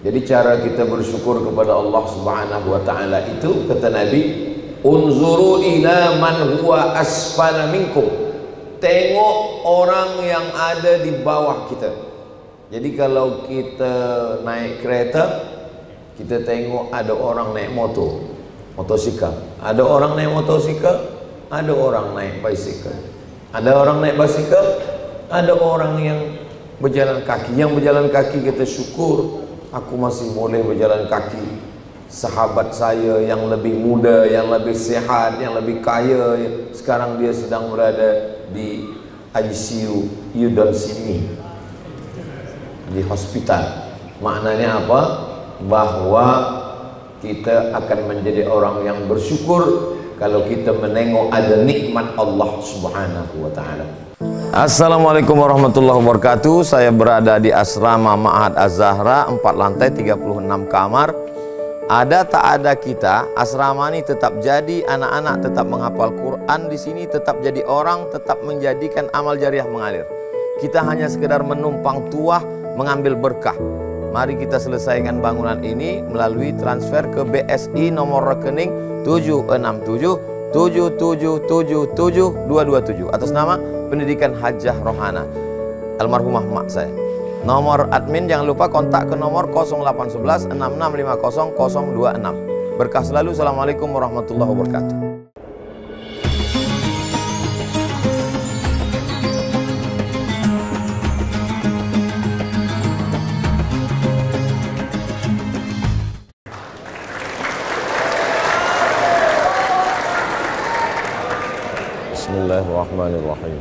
Jadi cara kita bersyukur kepada Allah Subhanahu wa taala itu, kata Nabi, unzuru ila man huwa asfala minkum. Tengok orang yang ada di bawah kita. Jadi kalau kita naik kereta, kita tengok ada orang naik motosikal. Ada orang naik motosikal, ada orang naik bicycle. Ada orang naik bicycle, ada orang yang berjalan kaki. Yang berjalan kaki kita syukur, aku masih boleh berjalan kaki. Sahabat saya yang lebih muda, yang lebih sehat, yang lebih kaya, sekarang dia sedang berada di ICU, you don't see me, di hospital. Maknanya apa? Bahwa kita akan menjadi orang yang bersyukur kalau kita menengok ada nikmat Allah Subhanahu wa taala. Assalamualaikum warahmatullahi wabarakatuh. Saya berada di asrama Ma'had Az-Zahra, 4 lantai 36 kamar. Ada tak ada kita, asrama ini tetap jadi, anak-anak tetap menghafal Quran di sini, tetap jadi orang, tetap menjadikan amal jariah mengalir. Kita hanya sekedar menumpang tuah, mengambil berkah. Mari kita selesaikan bangunan ini melalui transfer ke BSI nomor rekening 767 7777227 atas nama Pendidikan Hajah Rohana, almarhumah mak saya. Nomor admin jangan lupa kontak ke nomor 0811 6650 026. Berkah selalu. Assalamualaikum warahmatullahi wabarakatuh. Bismillahirrahmanirrahim.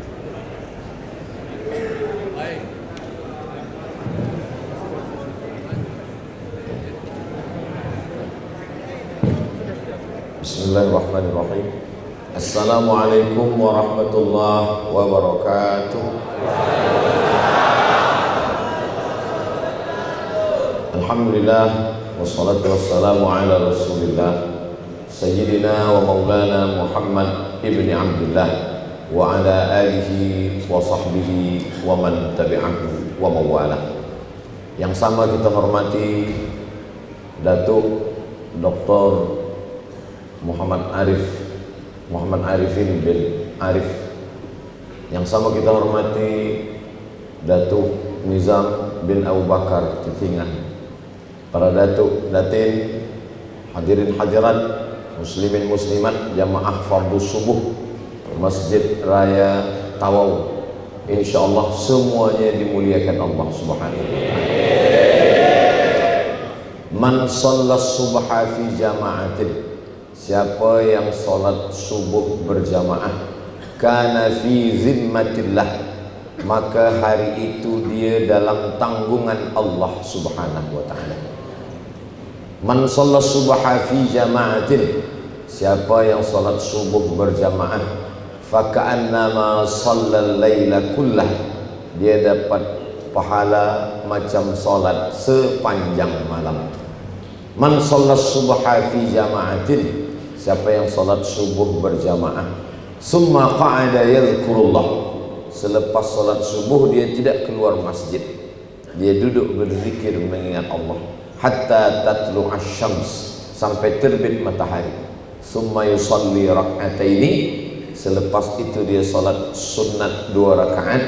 Bismillahirrahmanirrahim. Assalamualaikum warahmatullahi wabarakatuh. Alhamdulillah, wassalatu wassalamu ala rasulillah Sayyidina wa maulana Muhammad ibni Abdullah wa ala alihi wa sahbihi wa man tabi'ahu wa mawala. Yang sama kita hormati Datuk Dr. Muhammad Arifin bin Arif. Yang sama kita hormati Datuk Nizam bin Abu Bakar Titingan. Para Datuk Datin, hadirin hadirat, muslimin muslimat, jamaah fardhu subuh Masjid Raya Tawau, insyaallah semuanya dimuliakan Allah Subhanahu wa taala. Man shallas subha fi jama'atin, siapa yang salat subuh berjamaah, kana fi zimmatillah, maka hari itu dia dalam tanggungan Allah Subhanahu wa taala. Man shallas subha fi jama'atin, siapa yang salat subuh berjamaah, faka'annama shallal laila kullah, dia dapat pahala macam salat sepanjang malam. Man shallas subha fi jama'atin, siapa yang salat subuh berjamaah, summa qa'ada yadhkurullah, selepas salat subuh dia tidak keluar masjid, dia duduk berzikir mengingat Allah, hatta tatlu asy-syams, sampai terbit matahari. Summa yusalli rak'ataini, selepas itu dia salat sunat 2 rakaat,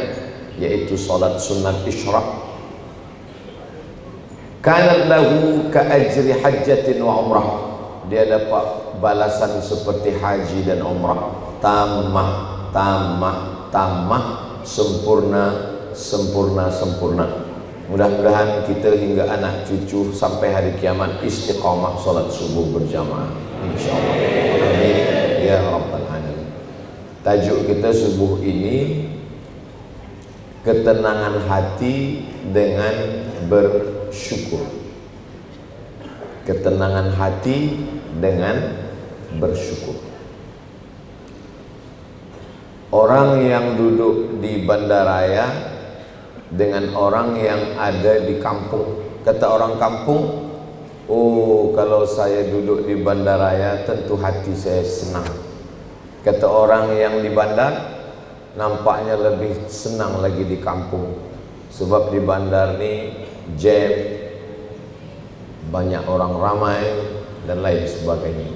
yaitu salat sunat isyraq. Kanat lahu ka ajri hajjatin wa umrah, dia dapat balasan seperti haji dan umrah, tamah tamah tamah, sempurna sempurna sempurna. Mudah-mudahan kita hingga anak cucu sampai hari kiamat istiqamah salat subuh berjamaah, insyaallah. Amin ya rabbal alamin. Tajuk kita subuh ini, ketenangan hati dengan bersyukur. Ketenangan hati dengan bersyukur. Orang yang duduk di bandaraya dengan orang yang ada di kampung. Kata orang kampung, oh kalau saya duduk di bandaraya tentu hati saya senang. Kata orang yang di bandar, nampaknya lebih senang lagi di kampung. Sebab di bandar ni jam, banyak orang ramai dan lain sebagainya.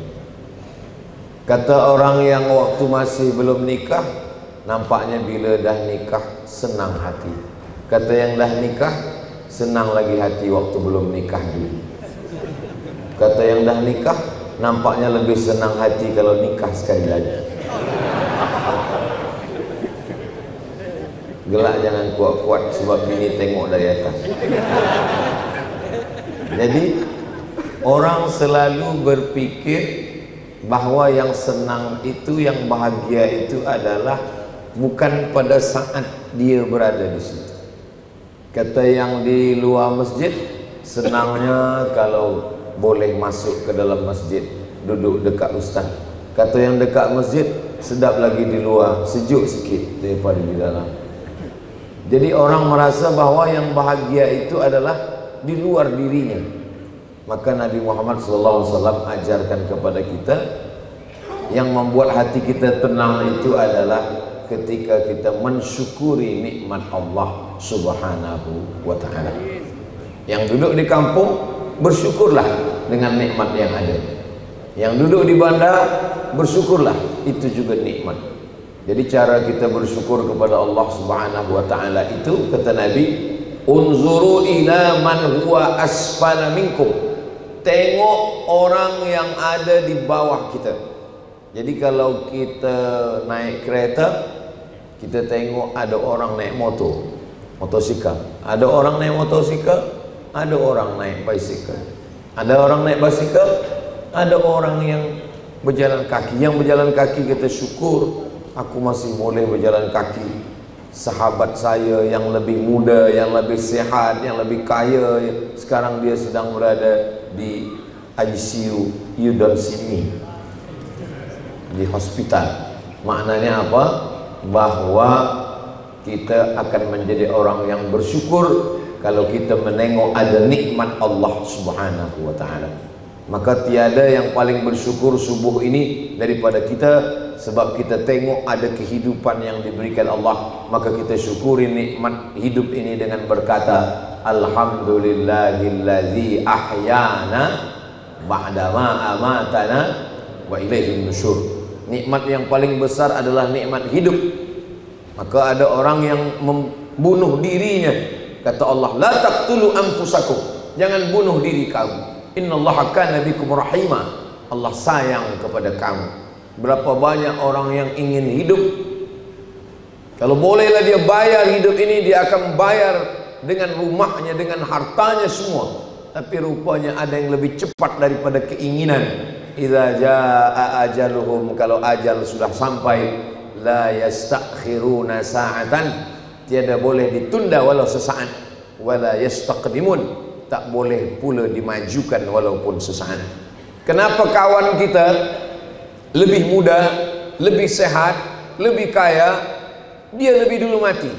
Kata orang yang waktu masih belum nikah, nampaknya bila dah nikah senang hati. Kata yang dah nikah, senang lagi hati waktu belum nikah dulu. Kata yang dah nikah, nampaknya lebih senang hati kalau nikah sekali lagi. Gelak jangan kuat-kuat sebab bini tengok dari atas. Jadi orang selalu berpikir bahawa yang senang itu, yang bahagia itu adalah bukan pada saat dia berada di situ. Kata yang di luar masjid, senangnya kalau boleh masuk ke dalam masjid, duduk dekat ustaz. Kata yang dekat masjid, sedap lagi di luar, sejuk sikit daripada di dalam. Jadi orang merasa bahawa yang bahagia itu adalah di luar dirinya. Maka Nabi Muhammad SAW ajarkan kepada kita, yang membuat hati kita tenang itu adalah ketika kita mensyukuri nikmat Allah Subhanahu wa ta'ala. Yang duduk di kampung, bersyukurlah dengan nikmat yang ada. Yang duduk di bandar, bersyukurlah, itu juga nikmat. Jadi cara kita bersyukur kepada Allah Subhanahu wa ta'ala itu, kata Nabi, unzuru ila man huwa asfala minkum. Tengok orang yang ada di bawah kita. Jadi kalau kita naik kereta, kita tengok ada orang naik motosikal. Ada orang naik motosikal, ada orang naik basikal. Ada orang naik basikal, ada orang yang berjalan kaki. Yang berjalan kaki kita syukur, aku masih boleh berjalan kaki. Sahabat saya yang lebih muda, yang lebih sehat, yang lebih kaya, sekarang dia sedang berada di ICU, you don't see me, di hospital. Maknanya apa? Bahwa kita akan menjadi orang yang bersyukur kalau kita menengok ada nikmat Allah Subhanahu wa ta'ala. Maka tiada yang paling bersyukur subuh ini daripada kita, sebab kita tengok ada kehidupan yang diberikan Allah. Maka kita syukuri nikmat hidup ini dengan berkata, alhamdulillahillazi ahyana ba'dama amatana wa ilaihin nusyur. Nikmat yang paling besar adalah nikmat hidup. Maka ada orang yang membunuh dirinya. Kata Allah, la taqtulu anfusakum, jangan bunuh diri kamu. Innallaha kana bikum rahima, Allah sayang kepada kamu. Berapa banyak orang yang ingin hidup, kalau bolehlah dia bayar hidup ini, dia akan bayar dengan rumahnya, dengan hartanya semua. Tapi rupanya ada yang lebih cepat daripada keinginan. Idza jaa ajaluhum, kalau ajal sudah sampai, la yastakhiruna sa'atan, tiada boleh ditunda walau sesaat, wala yastaqdimun, tak boleh pula dimajukan walaupun sesaat. Kenapa kawan kita lebih muda, lebih sehat, lebih kaya, dia lebih dulu mati?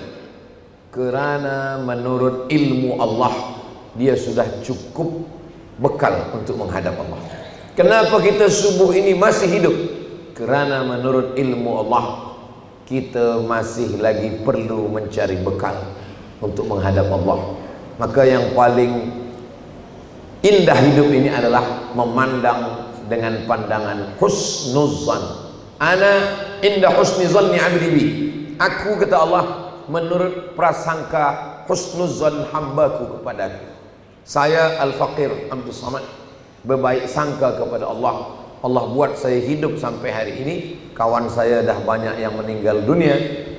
Kerana menurut ilmu Allah, dia sudah cukup bekal untuk menghadap Allah. Kenapa kita subuh ini masih hidup? Kerana menurut ilmu Allah, kita masih lagi perlu mencari bekal untuk menghadap Allah. Maka yang paling indah hidup ini adalah memandang dengan pandangan husnuzan. Ana inda husni zanni abdi bi. Aku, kata Allah, menurut prasangka husnuzan hambaku kepadaku. Saya Al-Faqir Abdul Samad berbaik sangka kepada Allah. Allah buat saya hidup sampai hari ini. Kawan saya dah banyak yang meninggal dunia.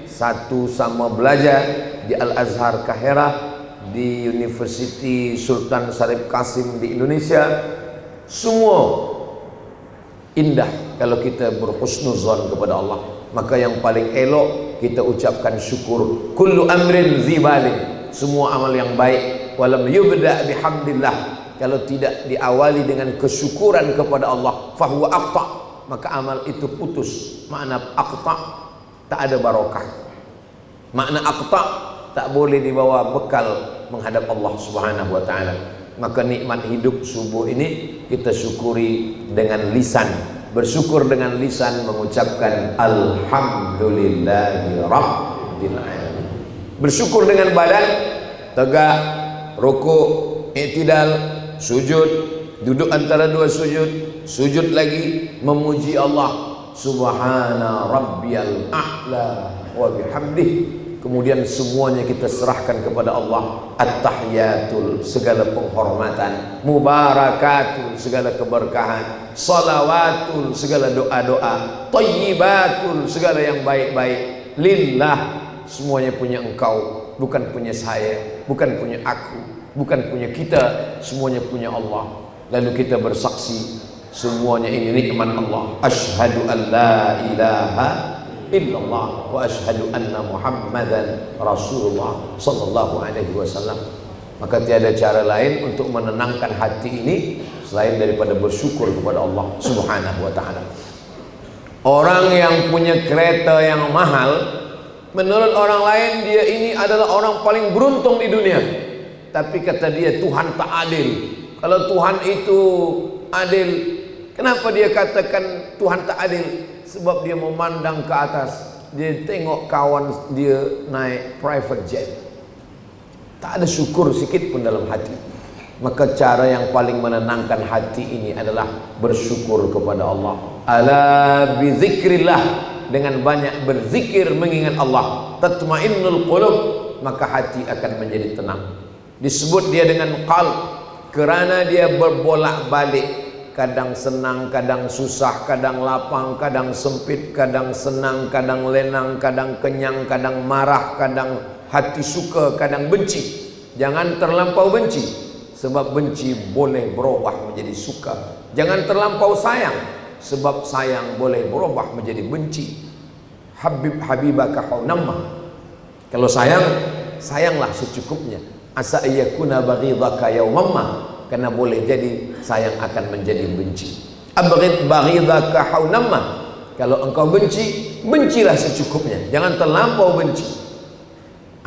Satu sama belajar di Al-Azhar Kahirah, di University Sultan Syarif Qasim di Indonesia. Semua indah kalau kita berhusnuzan kepada Allah. Maka yang paling elok kita ucapkan syukur. Kullu amrin zibalin, semua amal yang baik, walam yubda bihamdillah, kalau tidak diawali dengan kesyukuran kepada Allah, fahuwa aqta, maka amal itu putus. Makna aqta, tak ada barokah. Makna aqta, tak boleh dibawa bekal menghadap Allah Subhanahu wa ta'ala. Maka nikmat hidup subuh ini kita syukuri dengan lisan. Bersyukur dengan lisan, mengucapkan alhamdulillahi rabbil alamin. Bersyukur dengan badan, tegak, rukuk, i'tidal, sujud, duduk antara dua sujud, sujud lagi, memuji Allah. Subhana rabbiyal a'la wa bihamdih. Kemudian semuanya kita serahkan kepada Allah. At-tahiyatul, segala penghormatan. Mubarakatul, segala keberkahan. Salawatul, segala doa-doa. Thayyibatul, segala yang baik-baik. Lillah, semuanya punya engkau, bukan punya saya, bukan punya aku, bukan punya kita, semuanya punya Allah. Lalu kita bersaksi semuanya ini nikmat Allah. Asyhadu an la ilaha illallah wa asyhadu anna Muhammadan Rasulullah sallallahu alaihi wasallam. Maka tiada cara lain untuk menenangkan hati ini selain daripada bersyukur kepada Allah Subhanahu wa taala. Orang yang punya kereta yang mahal, menurut orang lain dia ini adalah orang paling beruntung di dunia. Tapi kata dia Tuhan tak adil. Kalau Tuhan itu adil, kenapa dia katakan Tuhan tak adil? Sebab dia memandang ke atas, dia tengok kawan dia naik private jet, tak ada syukur sikit pun dalam hati. Maka cara yang paling menenangkan hati ini adalah bersyukur kepada Allah. Ala bizikrillah, dengan banyak berzikir mengingat Allah, tatmainnul qulub, maka hati akan menjadi tenang. Disebut dia dengan qalb kerana dia berbolak-balik, kadang senang, kadang susah, kadang lapang, kadang sempit, kadang senang, kadang lenang, kadang kenyang, kadang marah, kadang hati suka, kadang benci. Jangan terlampau benci, sebab benci boleh berubah menjadi suka. Jangan terlampau sayang, sebab sayang boleh berubah menjadi benci. Habibaka haunamma, kalau sayang, sayanglah secukupnya. Asa ayyakuna baghidaka yawmamma, karena boleh jadi sayang akan menjadi benci. Abghid baghidaka haunamma, kalau engkau benci, bencilah secukupnya, jangan terlampau benci.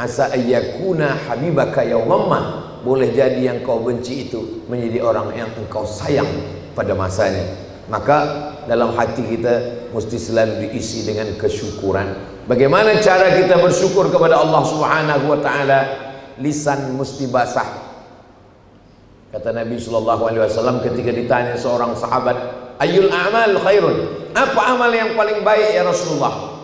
Asa ayyakuna habibaka yawmamma, boleh jadi yang kau benci itu menjadi orang yang engkau sayang pada masanya. Maka dalam hati kita mesti selalu diisi dengan kesyukuran. Bagaimana cara kita bersyukur kepada Allah Subhanahu wa taala? Lisan mesti basah. Kata Nabi SAW ketika ditanya seorang sahabat, Ayyul a'mal khairun, apa amal yang paling baik ya Rasulullah?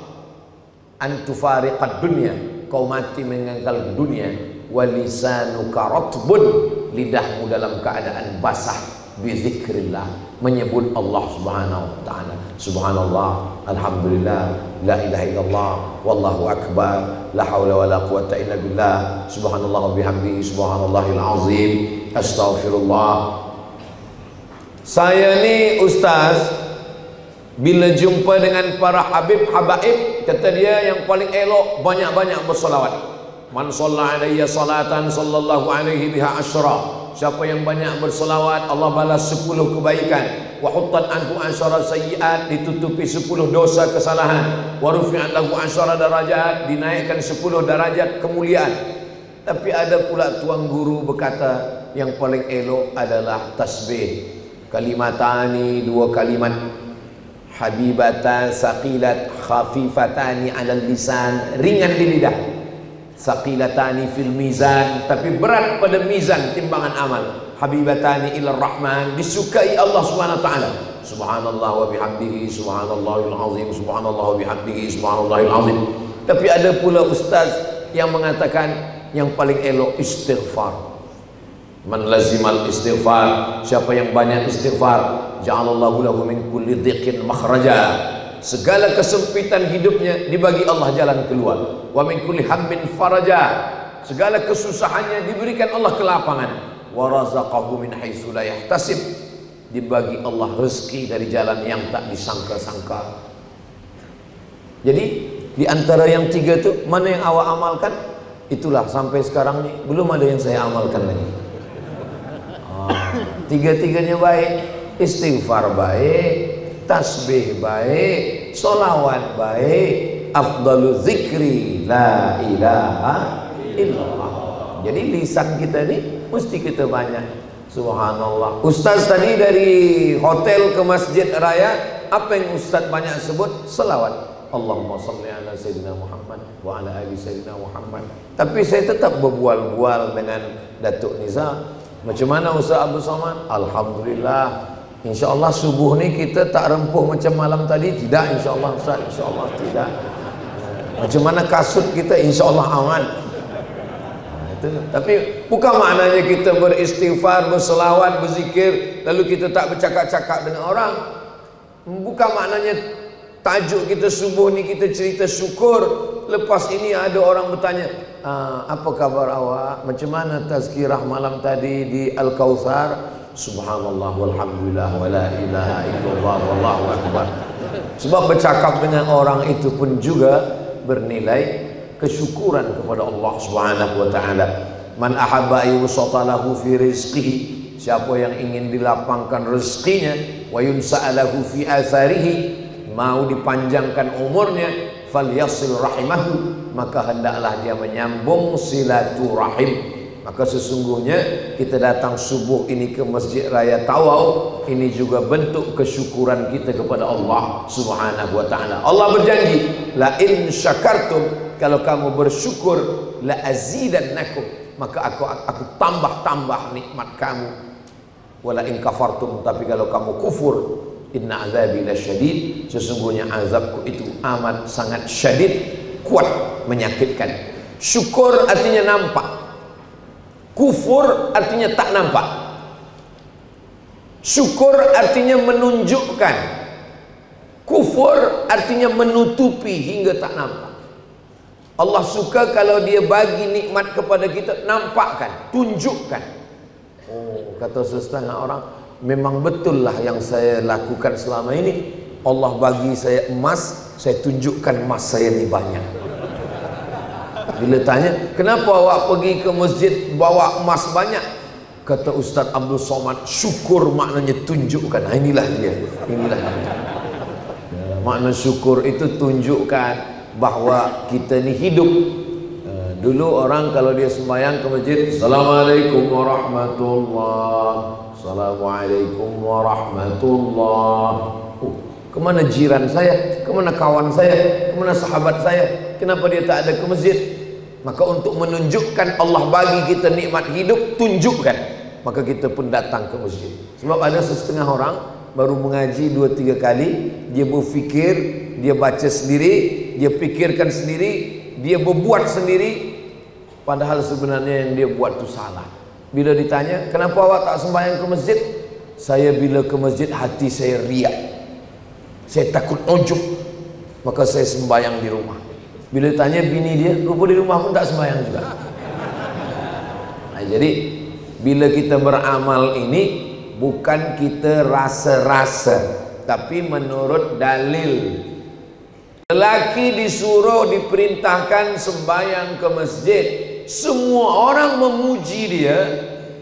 Antufariqad dunya, kau mati meninggalkan dunia. Walisanuka ratbun, lidahmu dalam keadaan basah. Bizikrillah, menyebut Allah Subhanahu wa ta'ala. Subhanallah, alhamdulillah, la ilaha illallah, wallahu akbar, la hawla wa la quwata illa billah, subhanallah wa bihamdihi, subhanallahil azim, astaghfirullah. Saya ni ustaz, bila jumpa dengan para habib habaib, kata dia yang paling elok banyak-banyak bersolawat. Man shalla alayya salatan sallallahu alaihi biha asyra, siapa yang banyak bersolawat, Allah balas 10 kebaikan. Wa huttat anhu asyara sayyi'at, ditutupi 10 dosa kesalahan. Wa rufi'at lahu asyara darajat, dinaikkan 10 darajat kemuliaan. Tapi ada pula tuan guru berkata yang paling elok adalah tasbih. Kalimatani, 2 kalimat. Habibatan saqilat khafifatani 'alal lisan, ringan di lidah. Saqilatani fil mizan, tapi berat pada mizan timbangan amal. Habibatani ilar rahman, disukai Allah Subhanahu wa taala. Subhanallah wa bihamdihi, subhanallahil azim, subhanallah wa bihamdihi, subhanallahil azim. Tapi ada pula ustaz yang mengatakan yang paling elok istighfar. Man lazimal istighfar, siapa yang banyak istighfar, ja'alallahu lahu min kulli dhiqin makhraja, segala kesempitan hidupnya dibagi Allah jalan keluar. Wa min kulli hammin faraja, segala kesusahannya diberikan Allah kelapangan. Wa razaqahu min haitsu la yahtasib, dibagi Allah rezeki dari jalan yang tak disangka-sangka. Jadi di antara yang 3 itu mana yang awak amalkan? Itulah sampai sekarang ni belum ada yang saya amalkan lagi. Tiga-tiganya baik. Istighfar baik, tasbih baik, solawat baik, afdalu zikri la ilaha illallah. Jadi lisan kita ni mesti kita banyak subhanallah. Ustaz tadi dari hotel ke masjid raya, apa yang ustaz banyak sebut? Selawat. Allahumma salli ala sayyidina Muhammad wa ala ali sayyidina Muhammad. Tapi saya tetap berbual-bual dengan Datuk Nizam. Macam mana Ustaz Abdul Somad? Alhamdulillah. InsyaAllah subuh ni kita tak rempuh macam malam tadi. Tidak, insyaAllah Ustaz. InsyaAllah tidak. Macam mana kasut kita? InsyaAllah aman. Tapi bukan maknanya kita beristighfar, berselawat, berzikir, lalu kita tak bercakap-cakap dengan orang. Bukan maknanya tajuk kita subuh ni kita cerita syukur. Lepas ini ada orang bertanya, apa kabar awak? Macam mana tazkirah malam tadi di Al-Kautsar? Subhanallah walhamdulillah wala ilaha illallah wallahu akbar. Sebab bercakap dengan orang itu pun juga bernilai kesyukuran kepada Allah Subhanahu wa taala. Man ahabba yusatalahu fi rizqihi, siapa yang ingin dilapangkan rezekinya, wa yunsa'alahu fi atharihi, mau dipanjangkan umurnya, falyasil rahimahu, maka hendaklah dia menyambung silaturahim. Maka sesungguhnya kita datang subuh ini ke Masjid Raya Tawau, ini juga bentuk kesyukuran kita kepada Allah Subhanahu wa taala. Allah berjanji, la in syakartum, kalau kamu bersyukur, la azidannakum, maka aku tambah nikmat kamu. Wala in kafartum, tapi kalau kamu kufur, inna azabi lasyadid, sesungguhnya azabku itu amat sangat syadid, kuat, menyakitkan. Syukur artinya nampak, kufur artinya tak nampak. Syukur artinya menunjukkan, kufur artinya menutupi hingga tak nampak. Allah suka kalau dia bagi nikmat kepada kita, nampakkan, tunjukkan. Oh, kata setengah orang, memang betul lah yang saya lakukan selama ini. Allah bagi saya emas, saya tunjukkan emas saya ni banyak. Bila tanya, kenapa awak pergi ke masjid bawa emas banyak? Kata Ustaz Abdul Somad, syukur maknanya tunjukkan. Inilah dia. Inilah dia. Makna syukur itu tunjukkan bahawa kita ni hidup. Dulu orang kalau dia sembahyang ke masjid, Assalamualaikum warahmatullahi, Assalamualaikum warahmatullahi. Oh, kemana jiran saya? Kemana kawan saya? Kemana sahabat saya? Kenapa dia tak ada ke masjid? Maka untuk menunjukkan Allah bagi kita nikmat hidup, tunjukkan. Maka kita pun datang ke masjid. Sebab ada setengah orang baru mengaji 2-3 kali, dia berfikir, dia baca sendiri, dia fikirkan sendiri, dia berbuat sendiri, padahal sebenarnya yang dia buat itu salah. Bila ditanya, kenapa awak tak sembahyang ke masjid? Saya bila ke masjid hati saya riak, saya takut ujub, maka saya sembahyang di rumah. Bila tanya bini dia, rupa di rumah pun tak sembahyang juga. Nah, jadi bila kita beramal ini bukan kita rasa-rasa, tapi menurut dalil. Lelaki disuruh, diperintahkan sembahyang ke masjid, semua orang memuji dia,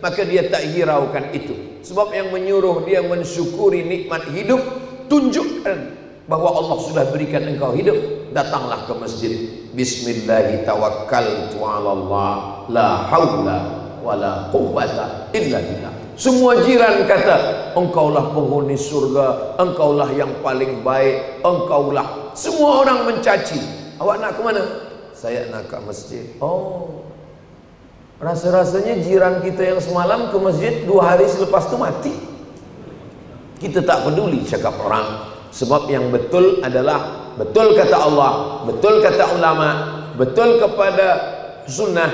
maka dia tak hiraukan itu. Sebab yang menyuruh dia mensyukuri nikmat hidup, tunjukkan bahwa Allah sudah berikan engkau hidup, datanglah ke masjid. Bismillahi tawakkaltu 'ala Allah, la haula wala quwwata illa billah. Semua jiran kata, engkaulah penghuni surga, engkaulah yang paling baik, engkaulah. Semua orang mencaci. Awak nak ke mana? Saya nak ke masjid. Oh, rasa-rasanya jiran kita yang semalam ke masjid 2 hari selepas itu mati. Kita tak peduli cakap orang. Sebab yang betul adalah betul kata Allah, betul kata ulama, betul kepada sunnah,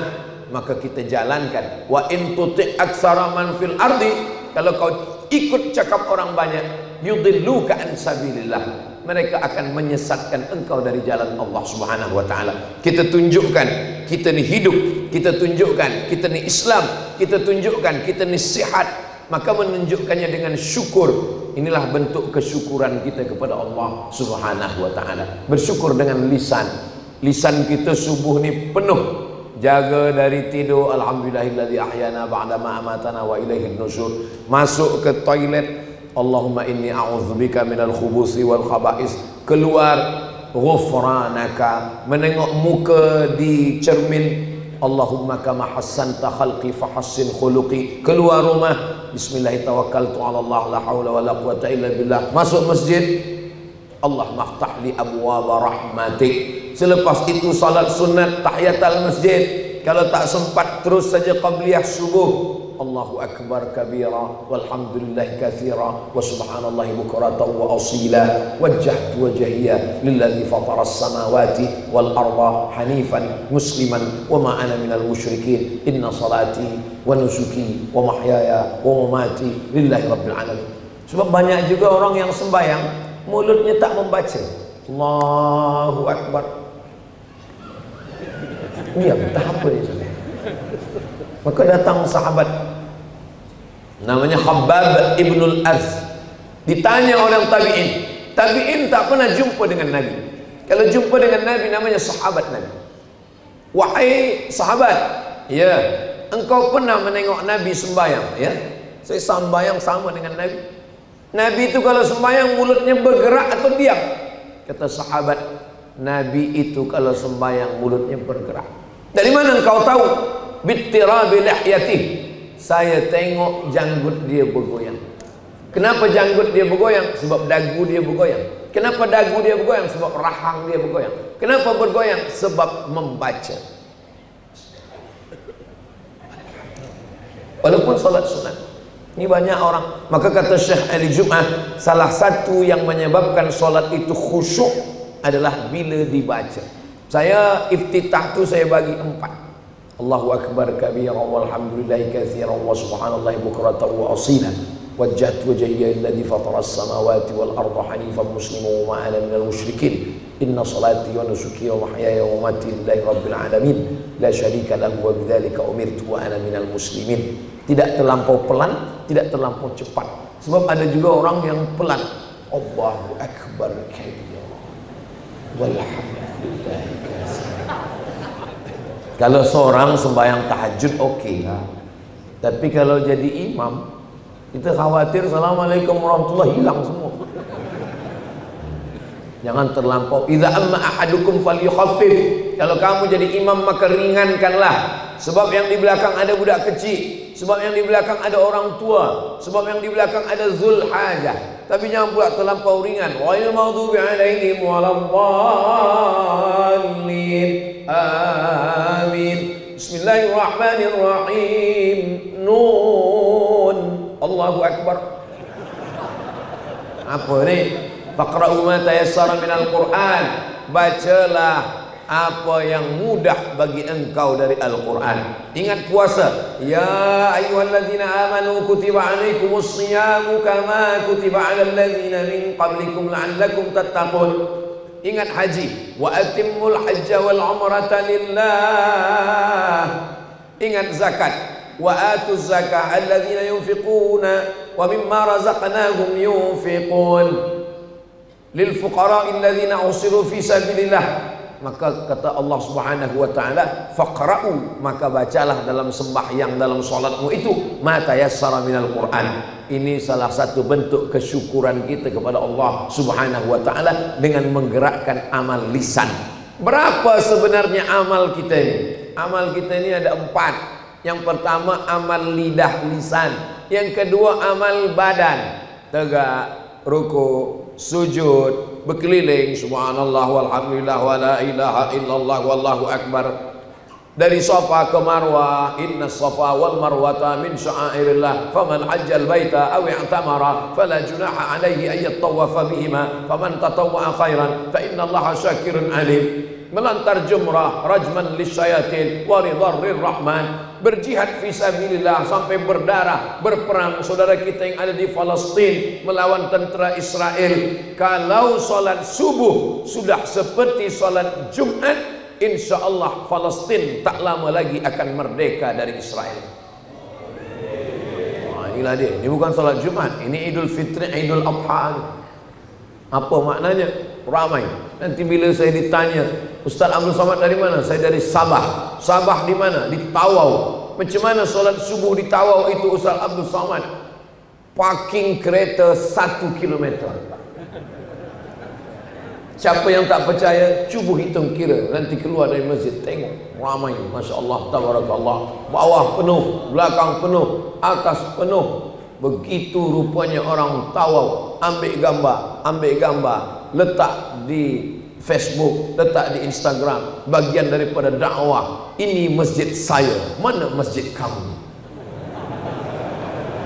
maka kita jalankan. Wa in tuti' aktsara man fil ardi, kalau kau ikut cakap orang banyak, yudilluka an sabilillah, mereka akan menyesatkan engkau dari jalan Allah Subhanahu wa taala. Kita tunjukkan kita ni hidup, kita tunjukkan kita ni Islam, kita tunjukkan kita ni sihat, maka menunjukkannya dengan syukur. Inilah bentuk kesyukuran kita kepada Allah Subhanahu wa taala. Bersyukur dengan lisan. Lisan kita subuh ni penuh. Jaga dari tidur, alhamdulillahilladzi ahyana ba'da ma amatana wa ilaihin nusyur. Masuk ke toilet, Allahumma inni a'udzubika minal khubusi wal khaba'is. Keluar, ghufranaka. Menengok muka di cermin, Allahumma kama hassanta khalqi fahassin khuluqi. Keluar rumah, bismillah tawakkaltu 'ala Allah, la haula wala quwwata illa billah. Masuk masjid, Allah maftah li abwaaba rahmatik. Selepas itu salat sunat tahiyatul masjid. Kalau tak sempat terus saja qabliyah subuh, Allahu akbar kabira walhamdulillahi katsira wa subhanallahi bukratan wa asila wajjahtu wajhiya lilladzi fatara as-samawati wal arda hanifan musliman wa ma ana minal musyrikin inna salati wa nusuki wa mahyaya wa mamati lillahi rabbil alamin. Sebab banyak juga orang yang sembahyang mulutnya tak membaca Allahu akbar. Dia entah apa dia. Maka datang sahabat namanya Khabbab ibnul Az, ditanya orang tabi'in. Tabi'in tak pernah jumpa dengan Nabi. Kalau jumpa dengan Nabi namanya sahabat Nabi. Wahai sahabat, ya, engkau pernah menengok Nabi sembahyang? Ya, saya sembahyang sama dengan Nabi. Nabi itu kalau sembahyang mulutnya bergerak atau diam? Kata sahabat, Nabi itu kalau sembahyang mulutnya bergerak. Dari mana engkau tahu? Bittirabi lihyatih, saya tengok janggut dia bergoyang. Kenapa janggut dia bergoyang? Sebab dagu dia bergoyang. Kenapa dagu dia bergoyang? Sebab rahang dia bergoyang. Kenapa bergoyang? Sebab membaca. Walaupun salat sunat. Ini banyak orang. Maka kata Syekh Ali Jum'ah, salah satu yang menyebabkan salat itu khusyuk adalah bila dibaca. Saya iftitah tu saya bagi 4. Allahu akbar kabira walhamdulillahi katsiran wa subhanallahi bukratan wa asila wajjahtu wajhiya alladhi fatara as-samawati wal arda hanifan musliman wa ma ana minal musyrikin inna salati wa nusuki wa mahyaya wa mamati lillahi rabbil alamin la syarika lahu wa bidzalika umirtu wa ana minal muslimin. Tidak terlampau pelan, tidak terlampau cepat. Sebab ada juga orang yang pelan. Allahu akbar kabira walhamdulillahi katsiran. Kalau seorang sembahyang tahajud okey lah. Tapi kalau jadi imam, kita khawatir Assalamualaikum warahmatullahi hilang semua. Jangan terlampau. Idza amma ahadukum falyukhaffif. Kalau kamu jadi imam maka ringankanlah. Sebab yang di belakang ada budak kecil, sebab yang di belakang ada orang tua, sebab yang di belakang ada zul hajah. Tapi jangan buat terlampau ringan. Ghairil maghdubi alaihim waladdallin. Amin. Bismillahirrahmanirrahim. Nun. Allahu akbar. Apa ni? Faqra'u ma tayassara minal Qur'an. Bacalah apa yang mudah bagi engkau dari Al-Quran. Ingat puasa. Ya ayyuhalladzina amanu kutiba alaikumus siyamu kama kutiba alal ladzina min qablikum la'allakum tattaqun. Ingat haji. Wa atimmul hajja wal umrata lillah. Ingat zakat. Wa atuz zakah alladzina yunfiquna wa mimma razaqnahum yunfiqun lil fuqara'i alladzina usiru fi sabilillah. Maka kata Allah Subhanahu wa taala, faqra'u, maka bacalah dalam sembahyang, dalam salatmu itu ma tayassara minal Qur'an. Ini salah satu bentuk kesyukuran kita kepada Allah Subhanahu wa taala dengan menggerakkan amal lisan. Berapa sebenarnya amal kita ini? Amal kita ini ada 4. Yang pertama amal lidah lisan, yang kedua amal badan, tegak, ruku, sujud, berkeliling, subhanallah walhamdulillah wa la ilaha illallah wallahu akbar. Dari Safa ke Marwah, inna Safa wal Marwata min sya'airillah, faman hajjal baita aw i'tamara fala junaha alaihi ay yatawafa bihima, faman tatawwa'a khairan fa innallaha syakirun alim. Melantar jumrah, rajman lisyayatin wa ridharrir rahman. Berjihad fisabilillah sampai berdarah, berperang. Saudara kita yang ada di Palestin melawan tentera Israel. Kalau salat subuh sudah seperti salat Jumat, insyaallah Palestin tak lama lagi akan merdeka dari Israel. Inilah dia. Ini bukan salat Jumat, ini Idul Fitri, Idul Adha. Apa maknanya? Ramai. Nanti bila saya ditanya, Ustaz Abdul Somad dari mana? Saya dari Sabah. Sabah di mana? Di Tawau. Macam mana solat subuh di Tawau itu Ustaz Abdul Somad? Parking kereta 1 km. Siapa yang tak percaya, cuba hitung kira. Nanti keluar dari masjid, tengok ramai, Masya Allah, Tabarakallah. Bawah penuh, belakang penuh, atas penuh. Begitu rupanya orang Tawau. Ambil gambar, letak di Facebook, letak di Instagram, bagian daripada dakwah. Ini masjid saya, mana masjid kamu?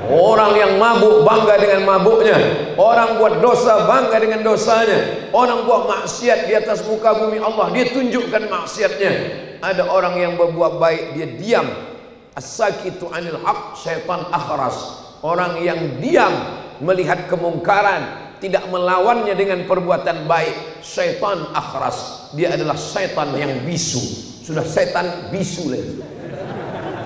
Orang yang mabuk bangga dengan mabuknya. Orang buat dosa bangga dengan dosanya. Orang buat maksiat di atas muka bumi Allah, dia tunjukkan maksiatnya. Ada orang yang berbuat baik, dia diam. As-sakitu anil haq syaitan akhras. Orang yang diam melihat kemungkaran, tidak melawannya dengan perbuatan baik, syaitan akhras. Dia adalah syaitan yang bisu. Sudah setan bisu lagi.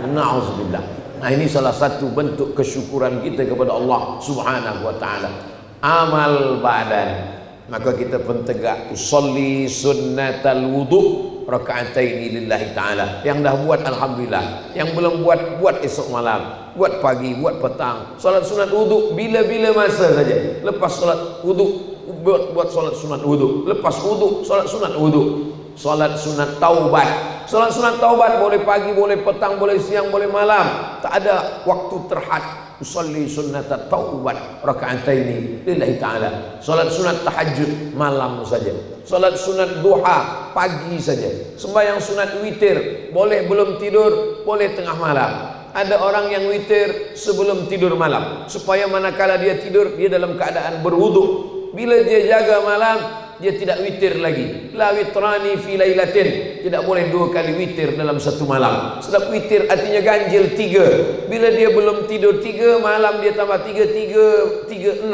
Na'udzubillah. Nah, ini salah satu bentuk kesyukuran kita kepada Allah Subhanahu wa taala. Amal badan. Maka kita pun tegak usolli sunnatal wudu raka'ataini lillahi taala. Yang dah buat alhamdulillah, yang belum buat esok malam, buat pagi, buat petang. Salat sunat wudu bila-bila masa saja. Lepas salat wudu buat salat sunat wudu, lepas wudu salat sunat wudu. Salat sunat taubat. Salat sunat taubat boleh pagi, boleh petang, boleh siang, boleh malam. Tak ada waktu terhad. Usolli sunnatat taubat raka'ataini lillahi ta'ala. Salat sunat tahajud malam saja. Salat sunat duha pagi saja. Sembahyang sunat witir boleh belum tidur, boleh tengah malam. Ada orang yang witir sebelum tidur malam, supaya manakala dia tidur, dia dalam keadaan berwudu. Bila dia jaga malam, dia tidak witir lagi. La witrani fi lailatin. Tidak boleh 2 kali witir dalam satu malam. Sebab witir artinya ganjil 3. Bila dia belum tidur 3, malam dia tambah 3, 6.